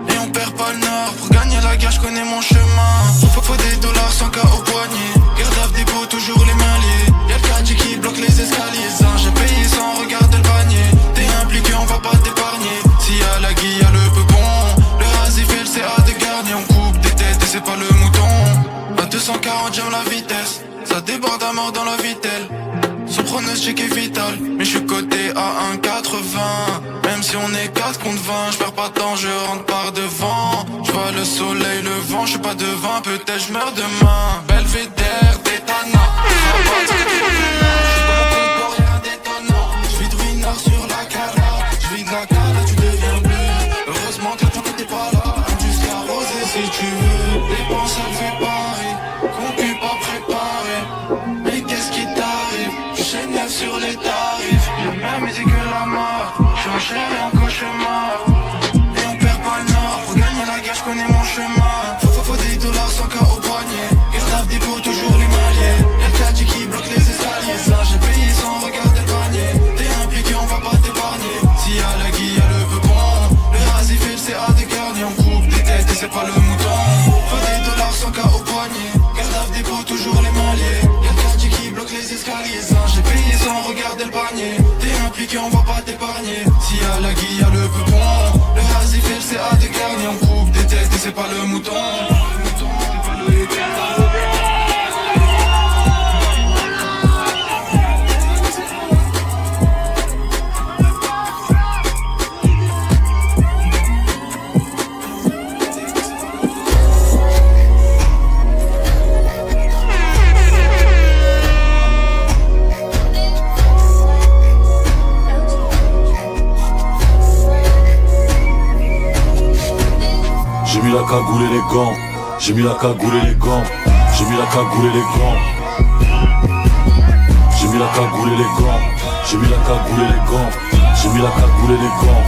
Et on perd pas le nord. Pour gagner la guerre j'connais mon chemin. Faut des dollars sans cas au poignet. Garde à dépôt toujours les mains liées. Y'a le caddie qui bloque les escaliers. J'ai payé sans regarder le panier. T'es impliqué on va pas t'épargner. S'il y a la guille y'a le peupon. Le rasif et le CA de garni. On coupe des têtes et c'est pas le mouton. À 240 j'aime la vitesse. Ça déborde à mort dans la vitelle. Son pronostic est vital, mais je suis coté à 1,80. Même si on est 4 contre 20, je perds pas de temps, je rentre par devant. Je vois le soleil, le vent, je suis pas devant, peut-être je meurs demain. Belvédère, Détana, rabat, je suis dans mon compte pour rien d'étonnant. Je vis de ruinard sur la cala, je vis de la cala, tu deviens bleu. Heureusement que la fin n'était pas là, jusqu'à rosé si tu veux. Dépenses à fait Paris, concu pas préparé. Mais qu'est-ce qui t'arrive? J'suis neuf sur les tarifs. J'ai la même musique que la mort. J'suis en chair et en cauchemar. Et on perd pas le nord. Pour gagner la guerre j'connais mon chemin. Faut des dollars sans cas au poignet. Garde des pots toujours les maillets. Y'a le caddie qui bloque les escaliers. Ça j'ai payé sans regarder le panier. T'es impliqué on va pas t'épargner. S'il y a la guille y'a le peupon. Le rasif et le CA des garnis. On coupe des têtes et c'est pas le mouton. Faut des dollars sans cas au poignet. Garde des pots toujours les maillets. Les escaliers, j'ai payé sans regarder le panier. T'es impliqué, on va pas t'épargner. S'il y a la guille, y'a le peupon. Le rasif et le CA des garnis. On coupe des têtes et c'est pas le mouton. J'ai mis la cagoule et les gants. J'ai mis la cagoule et les gants. J'ai mis la cagoule et les gants. J'ai mis la cagoule et les gants. J'ai mis la cagoule et les gants. J'ai mis la cagoule et les gants.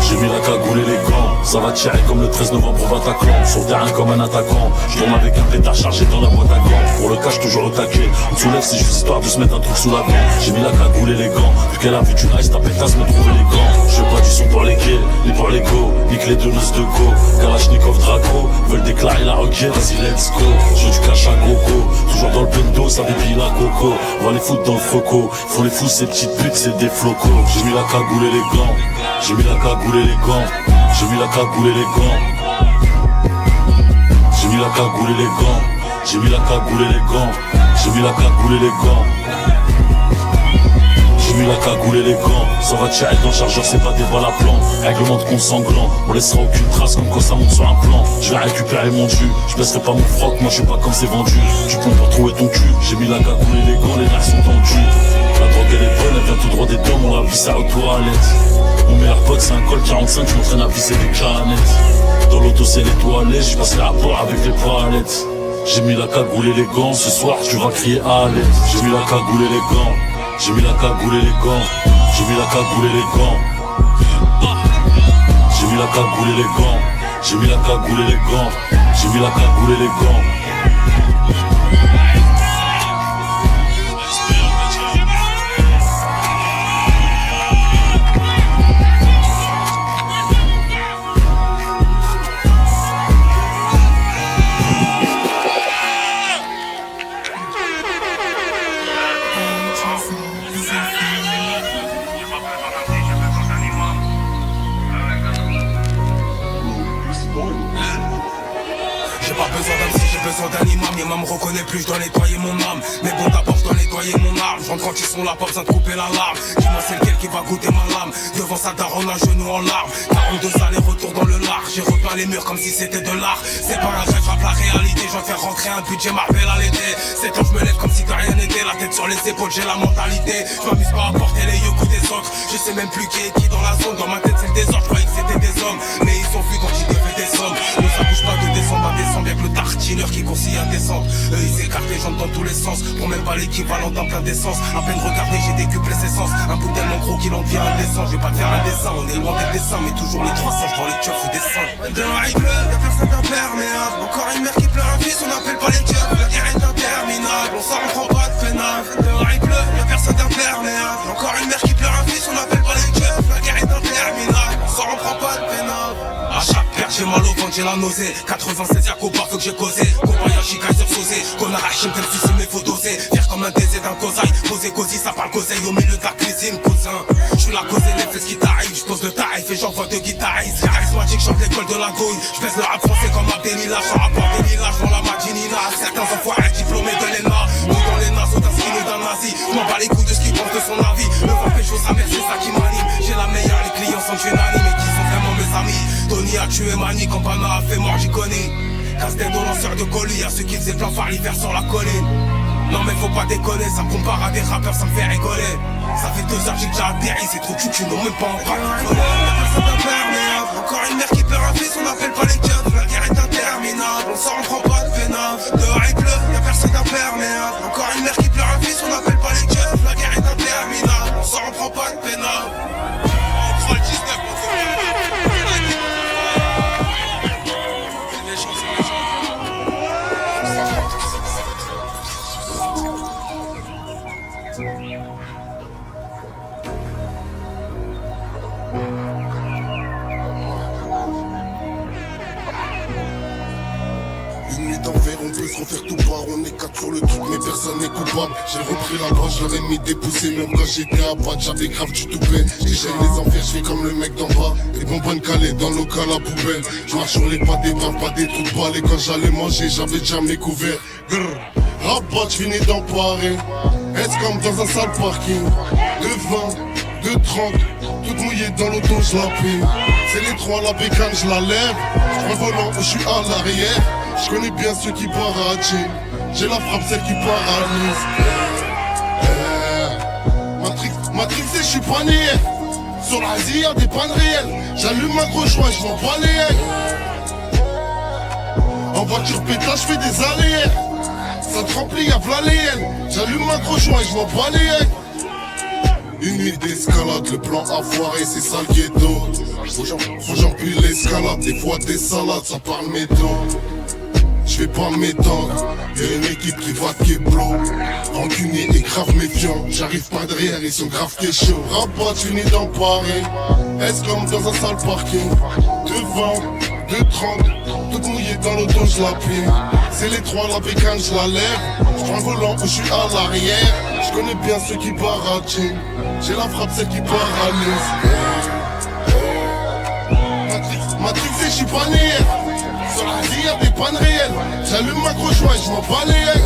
J'ai mis la cagoule et les gants. Ça va tirer comme le 13 novembre au Bataclan. Sur terrain comme un attaquant. Je tourne avec un pétard chargé dans la boîte à gants. Pour le cash toujours au taquet. On te soulève c'est juste histoire de se mettre un truc sous la dent. J'ai mis la cagoule et les gants. Vu qu'elle a vu du nice, ta pétasse me trouve élégant. Je veux pas du son pour les gays, ni pour les go. Nique les deux noces de go. Kalachnikov Draco. Veulent déclarer la requête, vas-y let's go. J'ai du cash à gogo. Toujours dans le bendo, ça dépile la coco. On va les foutre dans le froco. Faut les fous ces petites putes, c'est des flocos. J'ai mis la cagoule et les gants. J'ai mis la cagoule et les gants. J'ai mis la cagoule et les gants. J'ai mis la cagoule et les gants. J'ai mis la cagoule et les gants. J'ai mis la cagoule et les gants. J'ai mis la cagoule et les gants. Ça va tirer dans le chargeur, c'est pas des balles à plan. Règlement de compte sanglant, on laissera aucune trace comme quand ça monte sur un plan. Je vais récupérer mon dû, je baisserai pas mon froc, moi je suis pas comme c'est vendu. Tu peux pour trouver ton cul, j'ai mis la cagoule et les gants, les nerfs sont tendus. La drogue elle est bonne, elle vient tout droit des dômes, on la visse aux toilettes. Mon meilleur pote c'est un col 45, je m'entraîne à visser des canettes. Dans l'auto c'est les toilettes, je passe les rapports avec les palettes. J'ai mis la cagoule et les gants, ce soir tu vas crier à l'aide. J'ai mis la cagoule et les gants, j'ai mis la cagoule et les gants, j'ai mis la cagoule et les gants. J'ai mis la cagoule et les gants, j'ai mis la cagoule et les gants, j'ai mis la cagoule et les gants. Me reconnaît plus, je dois nettoyer mon âme. Mais bon d'abord je dois nettoyer mon arme. Je rentre quand ils sont là, pas besoin de couper l'alarme. Dis-moi c'est lequel qui va goûter ma lame. Devant sa daronne à genoux en larmes. 42 allers-retours dans le large. J'ai repeint les murs comme si c'était de l'art. C'est pas un rêve, je rappe la réalité. Je vais faire rentrer un budget Marvel à l'été. 7 ans je me lève comme si de rien n'était. La tête sur les épaules, j'ai la mentalité. Je m'amuse pas à porter les yeux des autres. Je sais même plus qui est qui dans la zone. Dans ma tête c'est le désordre, je croyais que c'était des hommes. Mais ils ont vu quand j'y devais des sommes. Mais ça bouge pas de descendre à descendre. Bien que le tartineur qui conseille à descendre. Eux ils écartent les jambes dans tous les sens. Pour même pas l'équivalent d'un plein d'essence. À peine regarder j'ai décuplé ses sens. Un bout tellement gros qu'il en devient indécent. Je vais pas te faire un dessin, on est loin des dessins. Mais toujours les 300, je prends les keufs au dessin. Dehors il pleut, y'a personne d'imperméable. Encore une mère qui pleure un fils, on appelle pas les keufs. La guerre est interminable, on s'en prend pas de pénal. Dehors il pleut, y'a personne d'imperméable. Encore une mère qui pleure un fils, on appelle pas les keufs. La guerre est interminable, on s'en prend pas de pénal. À chaque perte j'ai mal au ventre, j'ai la nausée. 96 y'a qu'au bar, faut que j'ai causé. Combat Yashika sur Sosé. Connard Hachim, tel fils mais faut doser. Fier comme un désir d'un cosaille. Posé cosy, ça parle coseille au milieu de la cuisine, cousin. J'suis la causée, les fesses qui t'arrivent. J'pose le tarif et j'envoie deux guitaristes. Charismatique, chante l'école de la gouille. J'pèse le rap français comme Abdelila. J'en rapporte des lilages dans la Madinina. Certains enfoirés diplômés de l'ENA. Nous dans les nasses, d'un ski, nous d'un nazi. J'm'en bats les couilles de ce qu'il pense de son avis. Le vent pécho sa mère, c'est ça qui m'anime. J'ai la meilleure, les clients sont unanimes. Et qui sont vraiment mes amis. Tony a tué Mani, Campana a fait mort, j'y connais. Casse-tête aux lanceurs de colis, à ceux qui faisaient plein phare l'hiver sur la colline. Non mais faut pas déconner, ça me compare à des rappeurs, ça me fait rigoler. Ça fait 2 heures j'ai déjà atterri, c'est trop cucu, non même pas en parler. Encore une mère qui perd un fils, on appelle pas les keufs. La guerre est interminable, on s'en prend pas de pénal. Dehors il pleut, y'a personne d'imperméable. Encore une mère qui pleure un fils, on appelle pas les keufs. La guerre est interminable, on s'en prend pas de pénal. On prend le 19, mon frère. Une nuit d'enfer, on peut se refaire tout part. On est 4 sur le truc, mais personne n'est coupable. J'ai repris la branche, j'aurais mis des poussées. Même quand j'étais à Pâques, j'avais grave du toupet. J'échaîne les enfers, j'fais comme le mec d'en bas. Des bonbonnes calées dans le local à poubelle. J'marche sur les pas des bains, pas des trous de balles. Et quand j'allais manger, j'avais déjà mes couverts. Rabat, j'finis dans Paris. Est-ce comme dans un sale parking. De 20, de 30, toute mouillée dans l'auto, j'la pine. C'est les 3, la bécane, j'la lève. J'prends volant, j'suis à l'arrière. J'connais bien ceux qui paradjent. J'ai la frappe, celle qui paralyse. Matrixé, j'suis pas né. Sur l'Asie, y'a des pannes réelles. J'allume un gros joint, j'm'en bats les ailes. En voiture pétage, j'fais des allées. Ça te remplit, y'a v'là les ailes. J'allume un gros joint, j'm'en bats les ailes. Une nuit d'escalade, le plan a foiré, c'est ça le ghetto. Faut j'empile l'escalade, des fois des salades, ça parle métaux. J'vais pas m'étendre, y'a une équipe qui va te blow. Rancunier et grave méfiant, j'arrive pas derrière, ils sont grave t'es chaud. Rabat, j'finis dans Paris, est-ce comme dans un sale parking. De 20, de 30, toute mouillée dans l'auto, j'la pine. C'est les 3, la bécane, j'la lève. J'prends le volant, j'suis à l'arrière. J'connais bien ceux qui baratine. J'ai la frappe, celle qui paralyse. Matrixé, j'suis pas né. Sur la vie, y'a des pannes réelles. J'allume ma gros joint, j'm'en bats les ailes.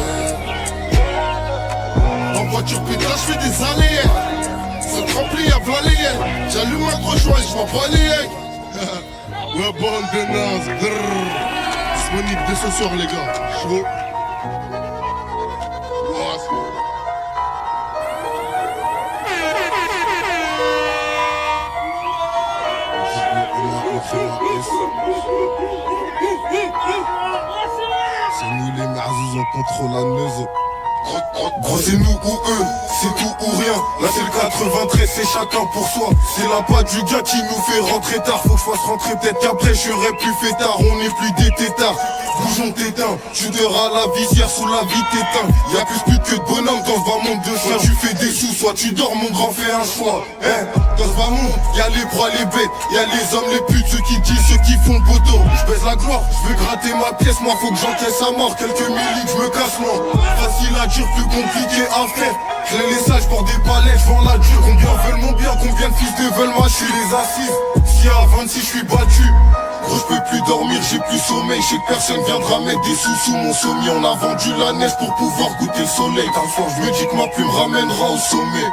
En voiture pétage, j'fais des allées. enceinte remplie, y'a v'là les yens. J'allume un gros joint et j'm'en bats les yens. Ouais, bande de nazes. Disponible dès ce soir, les gars. Chaud. C'est nous les Marzouz, on contrôle la maison. Gros c'est nous ou eux, c'est tout ou rien. Là c'est le 93, c'est chacun pour soi. C'est la patte du gars qui nous fait rentrer tard. Faut que je fasse rentrer, peut-être qu'après j'aurais plus fait tard. On n'est plus des tétards, bougeons t'éteins. Tu à la visière sous la vie t'éteins. Y'a plus que de bonhomme dans ce bas monde de chien. Tu fais des sous, soit tu dors mon grand, fais un choix. Dans ce bas monde, y'a les bras, les bêtes. Y'a les hommes, les putes, ceux qui disent, ceux qui font le poteau. Je baise la gloire, je veux gratter ma pièce. Moi faut que j'encaisse à mort, quelques milliques, je me casse moi. Facile à dire, plus compliqué à faire. J'ai les sages pour des palais, j'vends la dure. Combien veulent mon bien, combien de fils de veulent mâcher les assises. Si à 26 j'suis battu, gros j'peux plus dormir, j'ai plus sommeil. J'sais que personne viendra mettre des sous sous mon sommier. On a vendu la neige pour pouvoir goûter le soleil. Car le soir j'me dis que ma plume ramènera au sommet.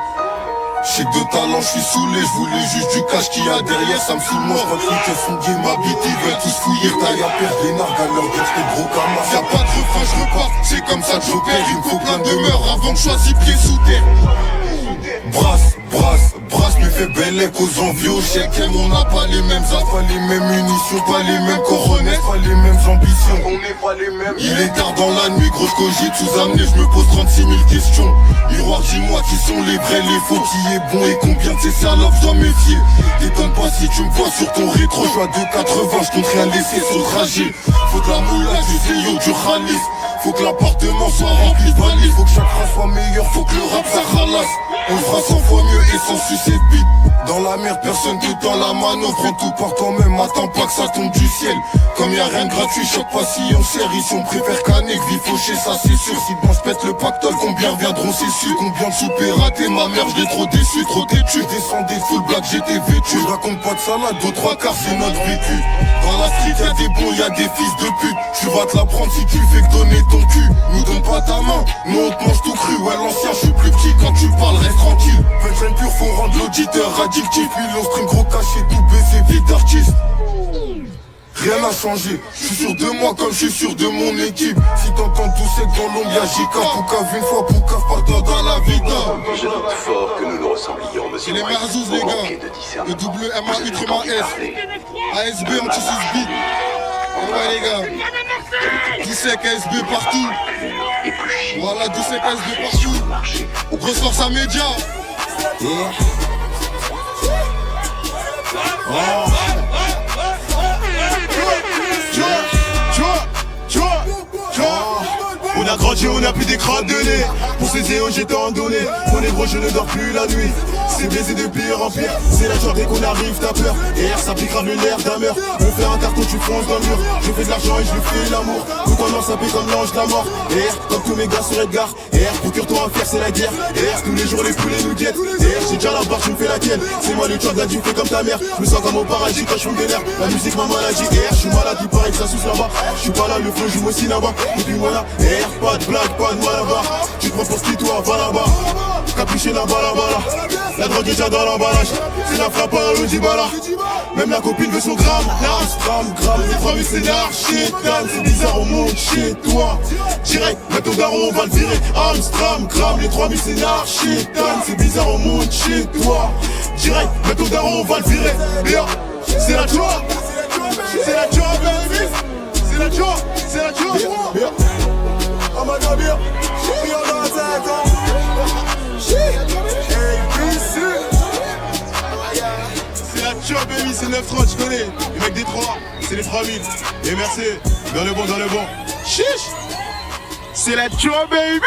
J'sais que de talent j'suis saoulé, j'voulais juste du cash qu'il y a derrière, ça me saoule moi. J'crois que les font game ma bite, ils veulent tous fouiller. Taille à perdre les nargues à leur dire j'étais gros comme Y'a pas de refrain, j'repars, c'est comme ça que j'opère. Il me faut plein de demeures avant que j'sois 6 pieds sous terre. Brasse, me fait belle aux envies, aux chèques. On n'a pas les mêmes armes, pas les mêmes munitions, pas les mêmes coronettes, pas les mêmes ambitions. On n'est pas les mêmes. Il est tard dans la nuit, gros cogite sous amené, je me pose 36 000 questions. Miroir, dis-moi qui sont les vrais, les faux, qui est bon et combien de ces salopes je dois méfier. T'étonnes pas si tu me vois sur ton rétro, je vois 2,80, je compte rien laisser sur le trajet. Faut de la moula, du zéyo, du khalis. Faut que l'appartement soit rempli de valises. Faut que chaque phrase soit meilleure, faut que le rap ça ralasse. On fera 100 fois mieux et sans sucer de bite. Dans la merde, personne te tend la mano. Prends tout par toi-même, attends pas que ça tombe du ciel. Comme y'a rien de gratuit, choque pas si on sert. Ici on préfère canner que vie faucher, ça c'est sûr. Si bon je pète le pactole, combien viendront c'est sûr. Combien de soupers ratés, ma mère j'l'ai trop déçu, trop têtu. Descendais full black, j'étais vêtu. Je raconte pas de salade, 2-3 quarts c'est notre vécu. Dans la street y'a des bons, y'a des fils de pute. Tu vas te la prendre si tu fais que donner ton cul. Nous donne pas ta main, nous on te mange tout cru. Ouais l'ancien je suis plus petit, quand tu parles reste tranquille. Punchline pur, faut rendre l'auditeur addictif. Puis l'on stream gros caché, tout baisé, vite d'artiste. Rien n'a changé, je suis sûr de moi comme je suis sûr de mon équipe. Si t'entends tout c'est que dans l'ombre y'a Jika. Poucave une fois, Poucave pas dans la vida. Je doute fort que nous nous ressemblions, c'est monsieur. les Marzouz les gars. Le double MAU tréma S. ASB anti 6 bits. Ouais les gars. 12 sec ASB partout. Voilà 12 sec ASB partout. Grosse force à média. On a grandi, on a plus des crades de nez. Pour ces zéos j'étais en donné. Mon négro je ne dors plus la nuit. C'est baisé de pire en pire. C'est la joie dès qu'on arrive t'as peur. Et R ça pique grave le nerf d'un meurtre. On fait un carton tu fonces dans le mur. Je fais de l'argent et je lui fais l'amour. Tout en sapé comme l'ange de la mort. Et R comme tous mes gars sur Edgar. Et R procure-toi un fer c'est la guerre. Et R tous les jours les poulets nous guettent. Et R j'ai déjà la barre je me fais la tienne. C'est moi le Jordan tu fais comme ta mère. Je me sens comme au paradis quand je fume des nerfs. La musique m'a maladie. Et R je suis malade il paraît que ça souffle là-bas. Je suis pas là le flow joue aussi là-bas. Et puis voilà. Et R pas de blague, pas de mal là-bas. Tu te prends pour ce qui toi, va là-bas. Capuché là-bas, là-bas. La drogue est déjà dans l'emballage. C'est la frappe à l'Odibala. Même la copine veut son gramme. Gramme. Les 3000 c'est l'archétane. C'est bizarre, on monte chez toi. Direct, mets ton daron, on va le virer. Gramme. Les 3000 c'est l'archétane. C'est bizarre, on monte chez toi. Direct, mets ton daron, on va le virer. Bien, c'est la joie. C'est la joie, baby. C'est la joie. C'est la joie. Bien. Oh my god, bien. She on the attack, c'est la job, baby, c'est 9-3, tu connais. Les mecs des 3, c'est les 3000. Et merci, dans le bon. Chiche. C'est la job, baby.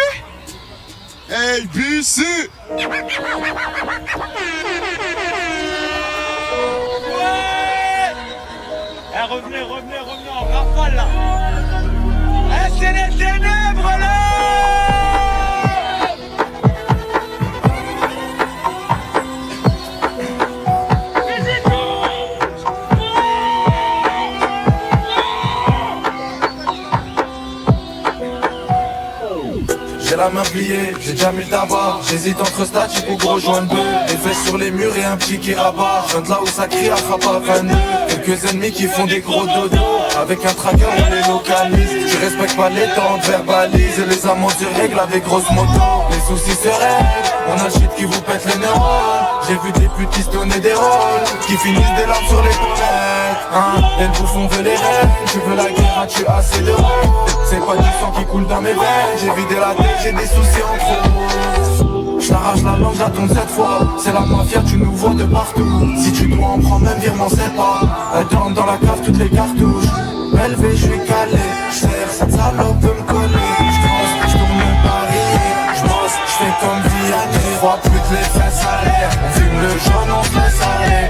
Hey, BC. Eh, revenez en rafale là. Eh, c'est les ténèbres là. J'ai la main pliée. J'ai déjà mis le tabac, j'hésite entre statique ou gros joint de bœuf. Les fesses sur les murs et un petit qui rabat. Je viens de là où ça crie à frappe à 22. Quelques ennemis qui font des gros dodos. Avec un tracker on les localise. Tu respectes pas les temps, on te verbalise. Et les amants se règlent avec grosse moto. Les soucis se règlent, on a le shit qui vous pète les neurones. J'ai vu des putistes donner des rôles qui finissent des larmes sur les pommettes, hein. Et le bouffon veut les rêves. Tu veux la guerre, as-tu assez de rêves? C'est pas du sang qui coule dans mes veines. J'ai vidé la tête, j'ai des soucis en trop. J't'arrache la langue, j'attends cette fois. C'est la mafia, tu nous vois de partout. Si tu dois en prendre même virement, c'est pas. Elle tourne dans la cave toutes les cartouches. Élevé, j'suis calé. J'serre, cette salope veut me coller. J'transe, j'tourne Paris. J'bosse, j'fais comme Vianney. 3 putes, les fesses à l'air. On fume le jaune, on se laisse aller.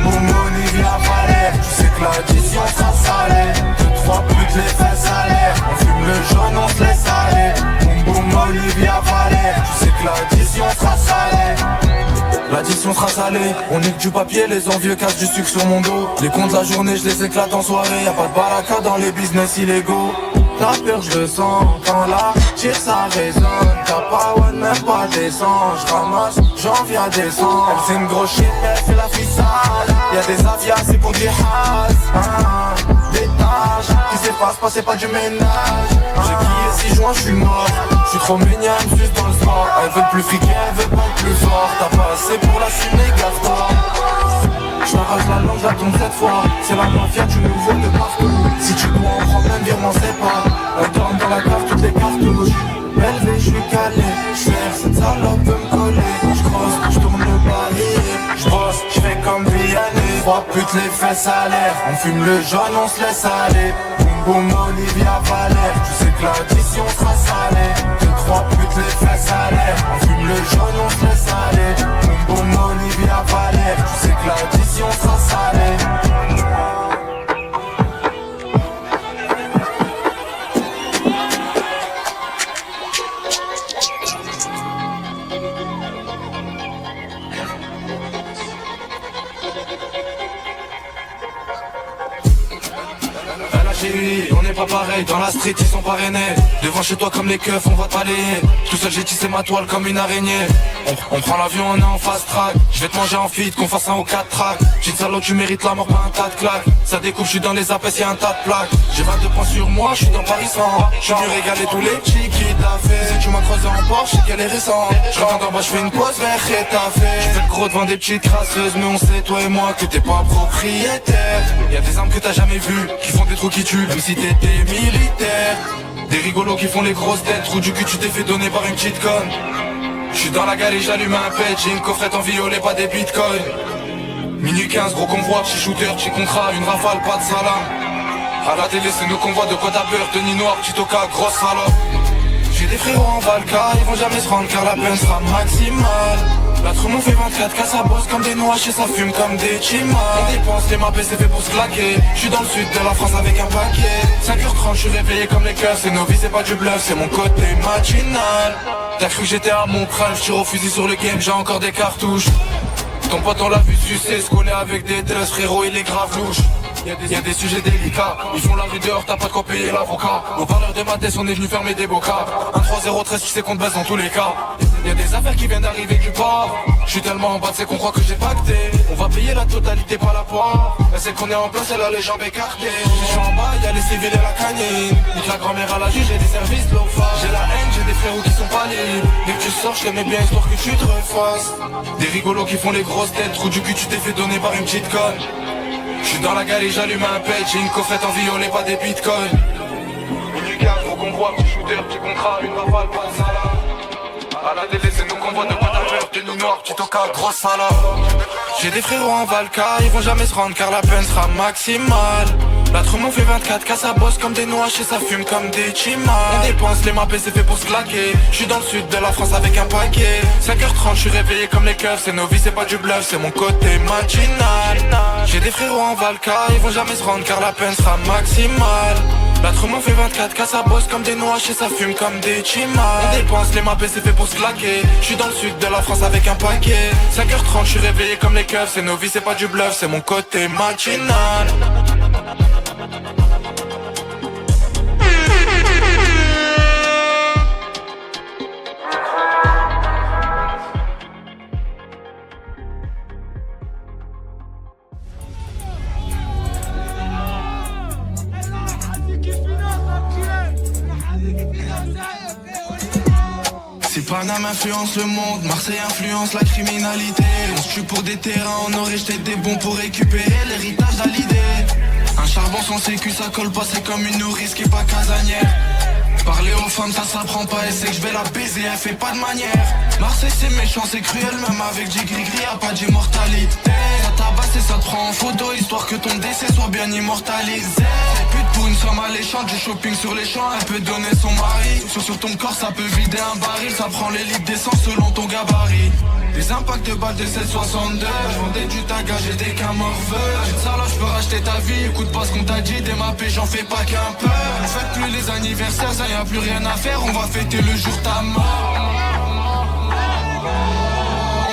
Boum boum, Olivia Valère. Tu sais que l'addition sera salée. 2-3 putes, les fesses à l'air. On fume le jaune, on se laisse aller. Boum boum, Olivia Valère. Tu sais que l'addition sera salée. L'addition sera salée, on nique du papier, les envieux cassent du sucre sur mon dos. Les comptes de la journée, je les éclate en soirée. Y'a pas de baraka dans les business illégaux. La peur, je le sens, quand la tire ça résonne. T'as pas one, même pas descend. J'ramasse, j'en viens descendre. Elle c'est une grosse chienne, elle fait la ficelle. Y'a des avias, c'est pour dire has, des tâches qui s'effacent pas, c'est pas du ménage. J'ai quillé 6 juin, j'suis mort. J'suis trop mignonne, juste dans le sport. Elle veut plus friquer, elle veut pas le plus fort. T'as pas assez pour la fumer, gaffe-toi. J'arrache la langue, j'attends cette fois. C'est la mafia, tu nous vois de partout. Si tu dois en prendre même virement, c'est pas. Elle tourne dans la cave toutes les cartouches. Élevé, j'suis calé. J'serre, cette salope veut me coller. J'crosse, j'tourne le baril. J'bosse, j'fais comme Vianney. 3 putes, les fesses à l'air. On fume le jaune, on se laisse aller. Boum boum, Olivia Valère. Tu sais que l'addition sera salée. 2-3 putes, les fesses à l'air. On fume le jaune, on se laisse aller. Boum boum, Olivia Valère. Tu sais que l'addition sera salée. On n'est pas pareil, dans la street ils sont parrainés. Devant chez toi comme les keufs on va te balayer. Tout seul j'ai tissé ma toile comme une araignée. On prend l'avion, on est en fast track. Je vais te manger en feed, qu'on fasse un au 4 track. Petite salope, tu mérites la mort, pas un tas de claques. Ça découpe, je suis dans les apes, y'a un tas de plaques. J'ai 22 points sur moi, je suis dans Paris 100. Je suis venu régaler tous les chiquis de la fête. Si tu m'as croisé en Porsche, c'est qu'elle est récente. Je reviens d'en bas, je fais une pause vers Rétafé. Je fais le gros devant des petites crasseuses, mais on sait toi et moi que t'es pas propriétaire. Y'a des armes que t'as jamais vues, qui font des trous qui tuent, même si t'étais militaire. Des rigolos qui font les grosses têtes, trou du cul tu t'es fait donner par une petite conne. J'suis dans la galerie, j'allume un pet, j'ai une coffrette en violet, pas des bitcoins. Minuit 15, gros convoi, petit shooter, petit contrat, une rafale, pas de salam. À la télé c'est nos convois de quoi d'abeur, tenue noire, petit toca, grosse salope. J'ai des frérots en Valka, ils vont jamais se rendre car la peine sera maximale. La Trumon fait 24K, ça bosse comme des noix, et ça fume comme des chimas. On dépense, les mappes c'est fait pour se claquer. J'suis dans le sud de la France avec un paquet. 5h30, j'suis réveillé comme les keufs. C'est nos vies, c'est pas du bluff, c'est mon côté matinal. T'as cru que j'étais à mon crâne, j'tire au fusil sur le game, j'ai encore des cartouches. Ton pote on l'a vu sucer, se coller avec des dress, frérot il est grave louche. Y'a des sujets délicats, ils font la rue dehors, t'as pas de quoi payer l'avocat. Au parleur de ma tête, on est venu fermer des bocas. 1-3-0-13, tu sais qu'on te baisse dans tous les cas. Y'a des affaires qui viennent d'arriver du port. J'suis tellement en bas, c'est qu'on croit que j'ai pacté. On va payer la totalité, pas la poire. Elle sait qu'on est en place, elle a les jambes écartées. J'suis en bas, y'a les civils et la canine. Nique la grand-mère à la juge, j'ai des services low fast. J'ai la haine, j'ai des frérots qui sont pas libres. Dès que tu sors, je t'aimais bien histoire que tu te refasses. Des rigolos qui font les grosses têtes, trou du cul, tu t'es fait donner par une petite conne. J'suis dans la galerie, j'allume un pet, j'ai une coffrette en violet, pas des bitcoins. Minuit 15, gros convoi, petit shooter, petit contrat, une rafale, pas de salam. À la télé, c'est nos convois de quoi d'affaires, tenue noire, petit toca, grosse salope. J'ai des frérots en Valka, ils vont jamais se rendre car la peine sera maximale. La Trumon fait 24K, ça bosse comme des noix, et ça fume comme des chimas. On dépense, les mappes c'est fait pour se claquer. J'suis dans le sud de la France avec un paquet. 5h30, j'suis réveillé comme les keufs. C'est nos vies, c'est pas du bluff, c'est mon côté matinal. J'ai des frérots en Valka, ils vont jamais se rendre car la peine sera maximale. La Trumon fait 24K, ça bosse comme des noix, et ça fume comme des chimas. On dépense, les mappes c'est fait pour se claquer. J'suis dans le sud de la France avec un paquet. 5h30, j'suis réveillé comme les keufs. C'est nos vies, c'est pas du bluff, c'est mon côté matinal. Paname influence le monde, Marseille influence la criminalité. On se tue pour des terrains, on aurait jeté des bons pour récupérer l'héritage d'Hallyday. Un charbon sans sécu, ça colle pas, c'est comme une nourrice qui est pas casanière. Parler aux femmes ça s'apprend pas et c'est que je vais la baiser, elle fait pas de manière. Marseille c'est méchant, c'est cruel, même avec du gris-gris y'a pas d'immortalité. Ça tabasse et ça te prend en photo, histoire que ton décès soit bien immortalisé. Pute pour une somme alléchante, du shopping sur les champs, elle peut donner son mari. Sur ton corps ça peut vider un baril, ça prend les litres d'essence selon ton gabarit. Les impacts de balles de 762, j'vendais du tagage et des qu'un morveux. J'ai de ça là, j'peux racheter ta vie, écoute pas ce qu'on t'a dit, des mappés j'en fais pas qu'un peu. On fête plus les anniversaires, ça y a plus rien à faire, on va fêter le jour ta mort.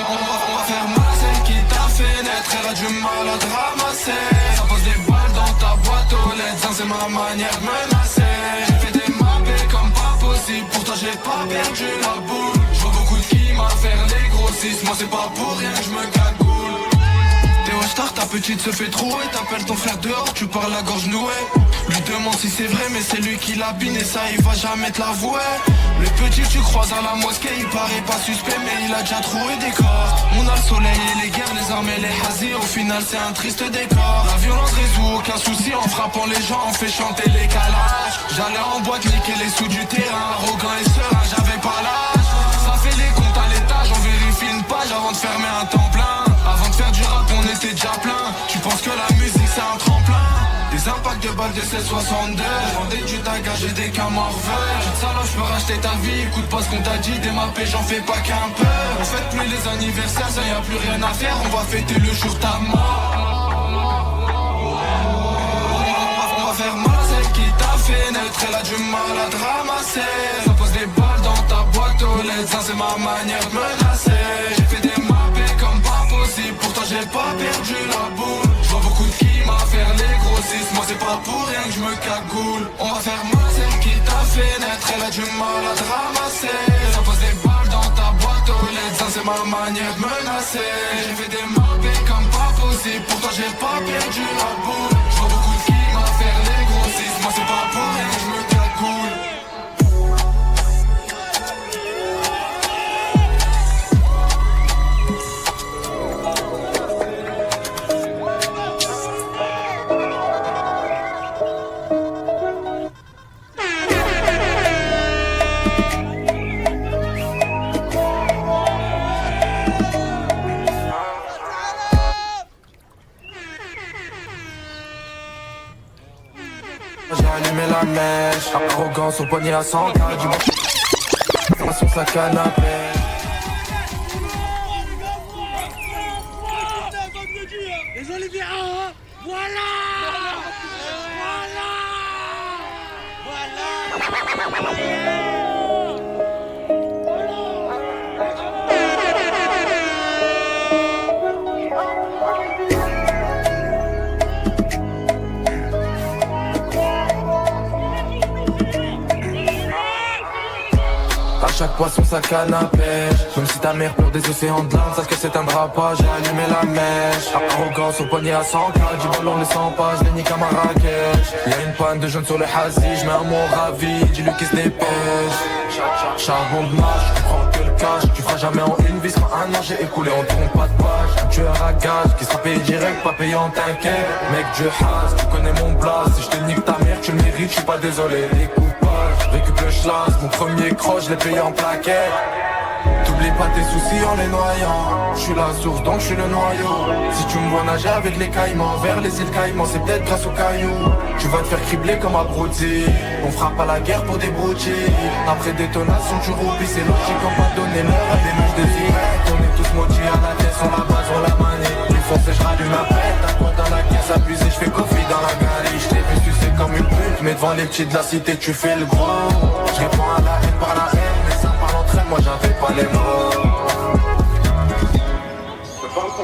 On va faire mal celle qui t'a fait naître, elle a du mal à te ramasser. Ça pose des balles dans ta boîte aux lettres, ça c'est ma manière de menacer. J'ai fait des mappés comme pas possible, pourtant j'ai pas perdu la boule. J'vois beaucoup de films à faire les grossistes, moi c'est pas pour rien que je me cagoule. Théo Star, ta petite se fait trouer, t'appelles ton frère dehors, tu parles la gorge nouée. Lui demande si c'est vrai mais c'est lui qui l'abine et ça il va jamais te l'avouer. Le petit que tu croises à la mosquée, il paraît pas suspect mais il a déjà trouvé des corps. On a le soleil et les guerres, les armes et les hazis, au final c'est un triste décor. La violence résout aucun souci, en frappant les gens on fait chanter les calages. J'allais en boîte niquer les sous du terrain, arrogant et serein, j'avais pas l'âge. Ça fait les comptes à l'étage, on vérifie une page avant de fermer un temps plein. Avant de faire du rap on était déjà plein. Tu penses que la musique c'est un tremplin? Des impacts de balles de 762, j'vendais du tagage et des qu'un morveux. J'ai de ça là, j'peux racheter ta vie, écoute pas ce qu'on t'a dit, des mappés j'en fais pas qu'un peu. On fête plus les anniversaires, ça y a plus rien à faire, on va fêter le jour ta mort. On va faire mal à celle qui t'a fait naître, elle a du mal à te ramasser. Ça pose des balles dans ta boîte aux lettres, ça c'est ma manière de menacer. J'ai fait des mappés comme pas possible, pourtant j'ai pas perdu la boule. J'vois beaucoup de films à faire les grossistes, moi c'est pas pour rien que je me cagoule. On va faire mal celle qui t'a fait naître, elle a du mal à te ramasser. Ça pose des balles dans ta boîte aux lettres, ça c'est ma manière de menacer. J'ai fait des mappés comme pas possible, pourtant j'ai pas perdu la boule. J'vois beaucoup de films à faire les grossistes, moi c'est pas pour rien que je me cagoule. J'ai allumé la mèche, arrogance au poignet à 100 cas du monde sur sa canapé. Les Oliviera, voilà. À chaque poisson sa canne à pêche. Même si ta mère pleure des océans de larmes, sache que c'est un drapage. J'ai allumé la mèche, arrogance au poignet à 100 cas. Du ballon les 100 pas, je les nique à Marrakech. Y'a une panne de jeunes sur le hazi, j'mets un mot ravi, dis-lui qu'il se dépêche. Charbon de marche, tu prends que le cash. Tu feras jamais en une vie, sera un an, j'ai écoulé en trompe pas de page. Un tueur à gage, qui sera payé direct, pas payant t'inquiète. Mec je has, tu connais mon blast. Si je te nique ta mère, tu le mérites, je suis pas désolé. Les coupages, récup le schlass, mon premier croche, je l'ai payé en plaquette. T'oublies pas tes soucis en les noyant. Je suis la source donc je suis le noyau. Si tu me vois nager avec les caïmans vers les îles Caïmans, c'est peut-être grâce aux cailloux. Tu vas te faire cribler comme à Brody. On frappe à la guerre pour des broutiers. Après détonation tu roupies, c'est logique, on va donner l'heure à des mouches de direct. On est tous maudits à la tête, on la base, on la manie. Les foncés, je rallume ma pète, un compte dans la caisse abusée, je fais coffee dans la galerie. Je t'ai vu sucer comme une pute, mais devant les petits de la cité tu fais le gros. Je réponds à la haine par la haine, mais ça parle entre elles, moi j'avais pas les mots.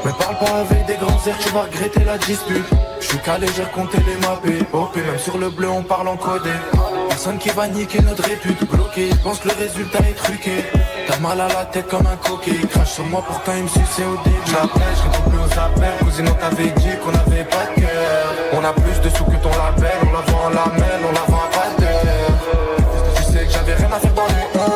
Mais parle pas avec des grands airs, tu vas regretter la dispute. Je suis calé, j'ai recompté les mappés. OP, même sur le bleu on parle en codé. Personne qui va niquer notre répute. Bloqué, pense que le résultat est truqué. T'as mal à la tête comme un coquet. Il crache sur moi pourtant il me suçait au début. J'appelle, je réponds plus aux appels. Cousine on t'avait dit qu'on avait pas de cœur. On a plus de sous que ton label. On la vend en lamelle, on la vend à pas d'heure. Tu sais que j'avais rien à faire dans les 11.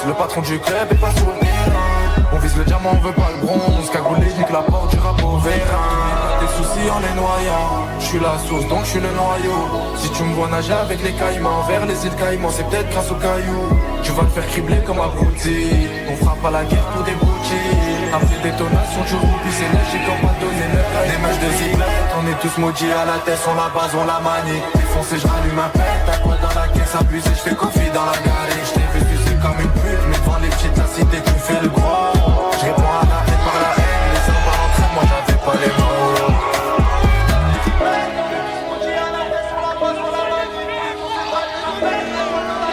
Le patron patron du club et pas sur le terrain. On vise le diamant, on veut pas le bronze. Cagoulé, je nique la porte du rap au vérin. Tes soucis en les noyant. Je suis la sauce donc je suis le noyau. Si tu me vois nager avec les caïmans vers les îles Caïmans, c'est peut-être grâce aux cailloux. Tu vas te faire cribler comme un brouti. On frappe à la guerre pour des boutis. Après détonation tu roules, c'est neige et quand pas donné l'heure. Des matchs de zipette, on est tous maudits à la tête, on la base, on la manie. Défoncé, je rallume un pet, t'as quoi dans la caisse abusé, je fais confi dans la galerie. Je t'ai vu sucer comme une pute, mais devant les petites la cité tu fais le gros. Je réponds à la haine par la haine, les hommes par l'entraîne, moi j'avais pas les mots.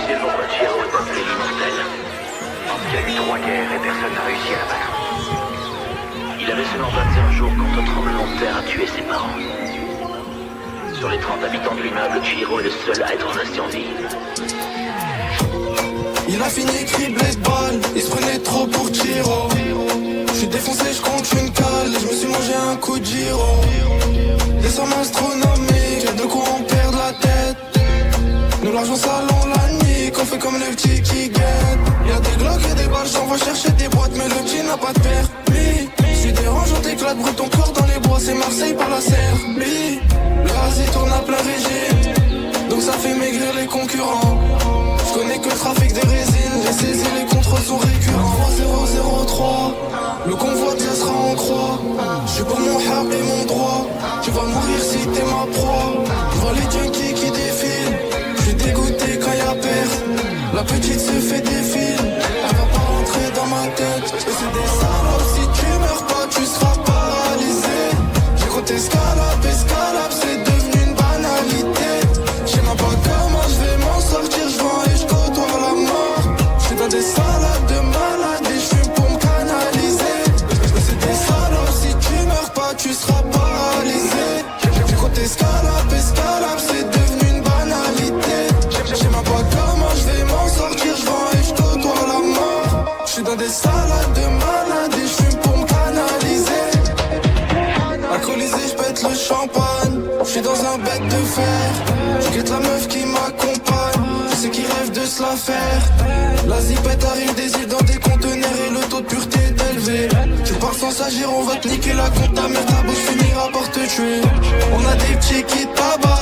C'est pourquoi Chiro est appelé l'immortel. Parce qu'il y a eu 3 guerres et personne n'a réussi à la battre. Il avait seulement 21 jours quand un tremblement de terre a tué ses parents. Sur les 30 habitants de l'immeuble, Chihiro est le seul à être resté en vie. Il a fini criblé de balles, il se prenait trop pour Chihiro. J'suis défoncé, j'compte une cale, j'me suis mangé un coup de Giro. Des sommes astronomiques, y'a de quoi en perdre la tête. Nous l'argent salon la nuit, qu'on fait comme les petits qui guettent. Y'a des glocks et des balles, j'envoie chercher des boîtes, mais le petit n'a pas de permis. J'suis dérangeant, t'éclate, brûle ton corps dans les bois, c'est Marseille par la Serbie. Le Asie tourne à plein régime, donc ça fait maigrir les concurrents. J'connais que le trafic de résine, j'ai saisi les contrôles sont récurrents. 3003, le convoi de sera en croix. J'suis pour mon hab et mon droit, tu vas mourir si t'es ma proie. J'vois les junkies qui défilent, j'suis dégoûté quand y'a perte. La petite se fait des fils, elle va pas rentrer dans ma tête. Et c'est des salopes, si tu meurs pas tu seras paralysé. J'ai compté escalape, c'est devenu une banalité. J'sais même pas comment j'vais m'en sortir, j'vends et j'côtoie la mort. J'suis dans des salades de malades et j'fume pour me canaliser. C'est des salopes, si tu meurs pas tu seras paralysé. J'ai compté escalape, c'est devenu une banalité. J'sais même pas comment j'vais m'en sortir, j'vends et j'côtoie la mort. J'suis dans des salades de malades et j'fume pour me canaliser. Alcoolisé, j'pète le champagne. J'suis dans un bec de fer. J'guette la meuf qui m'accompagne. Je sais qu'il rêve de se la faire. La zipette arrive des îles dans des conteneurs et le taux de pureté est élevé. Tu parles sans s'agir, on va te niquer la compte. Ta mère, ta bouche finira par te tuer. On a des petits qui tabac.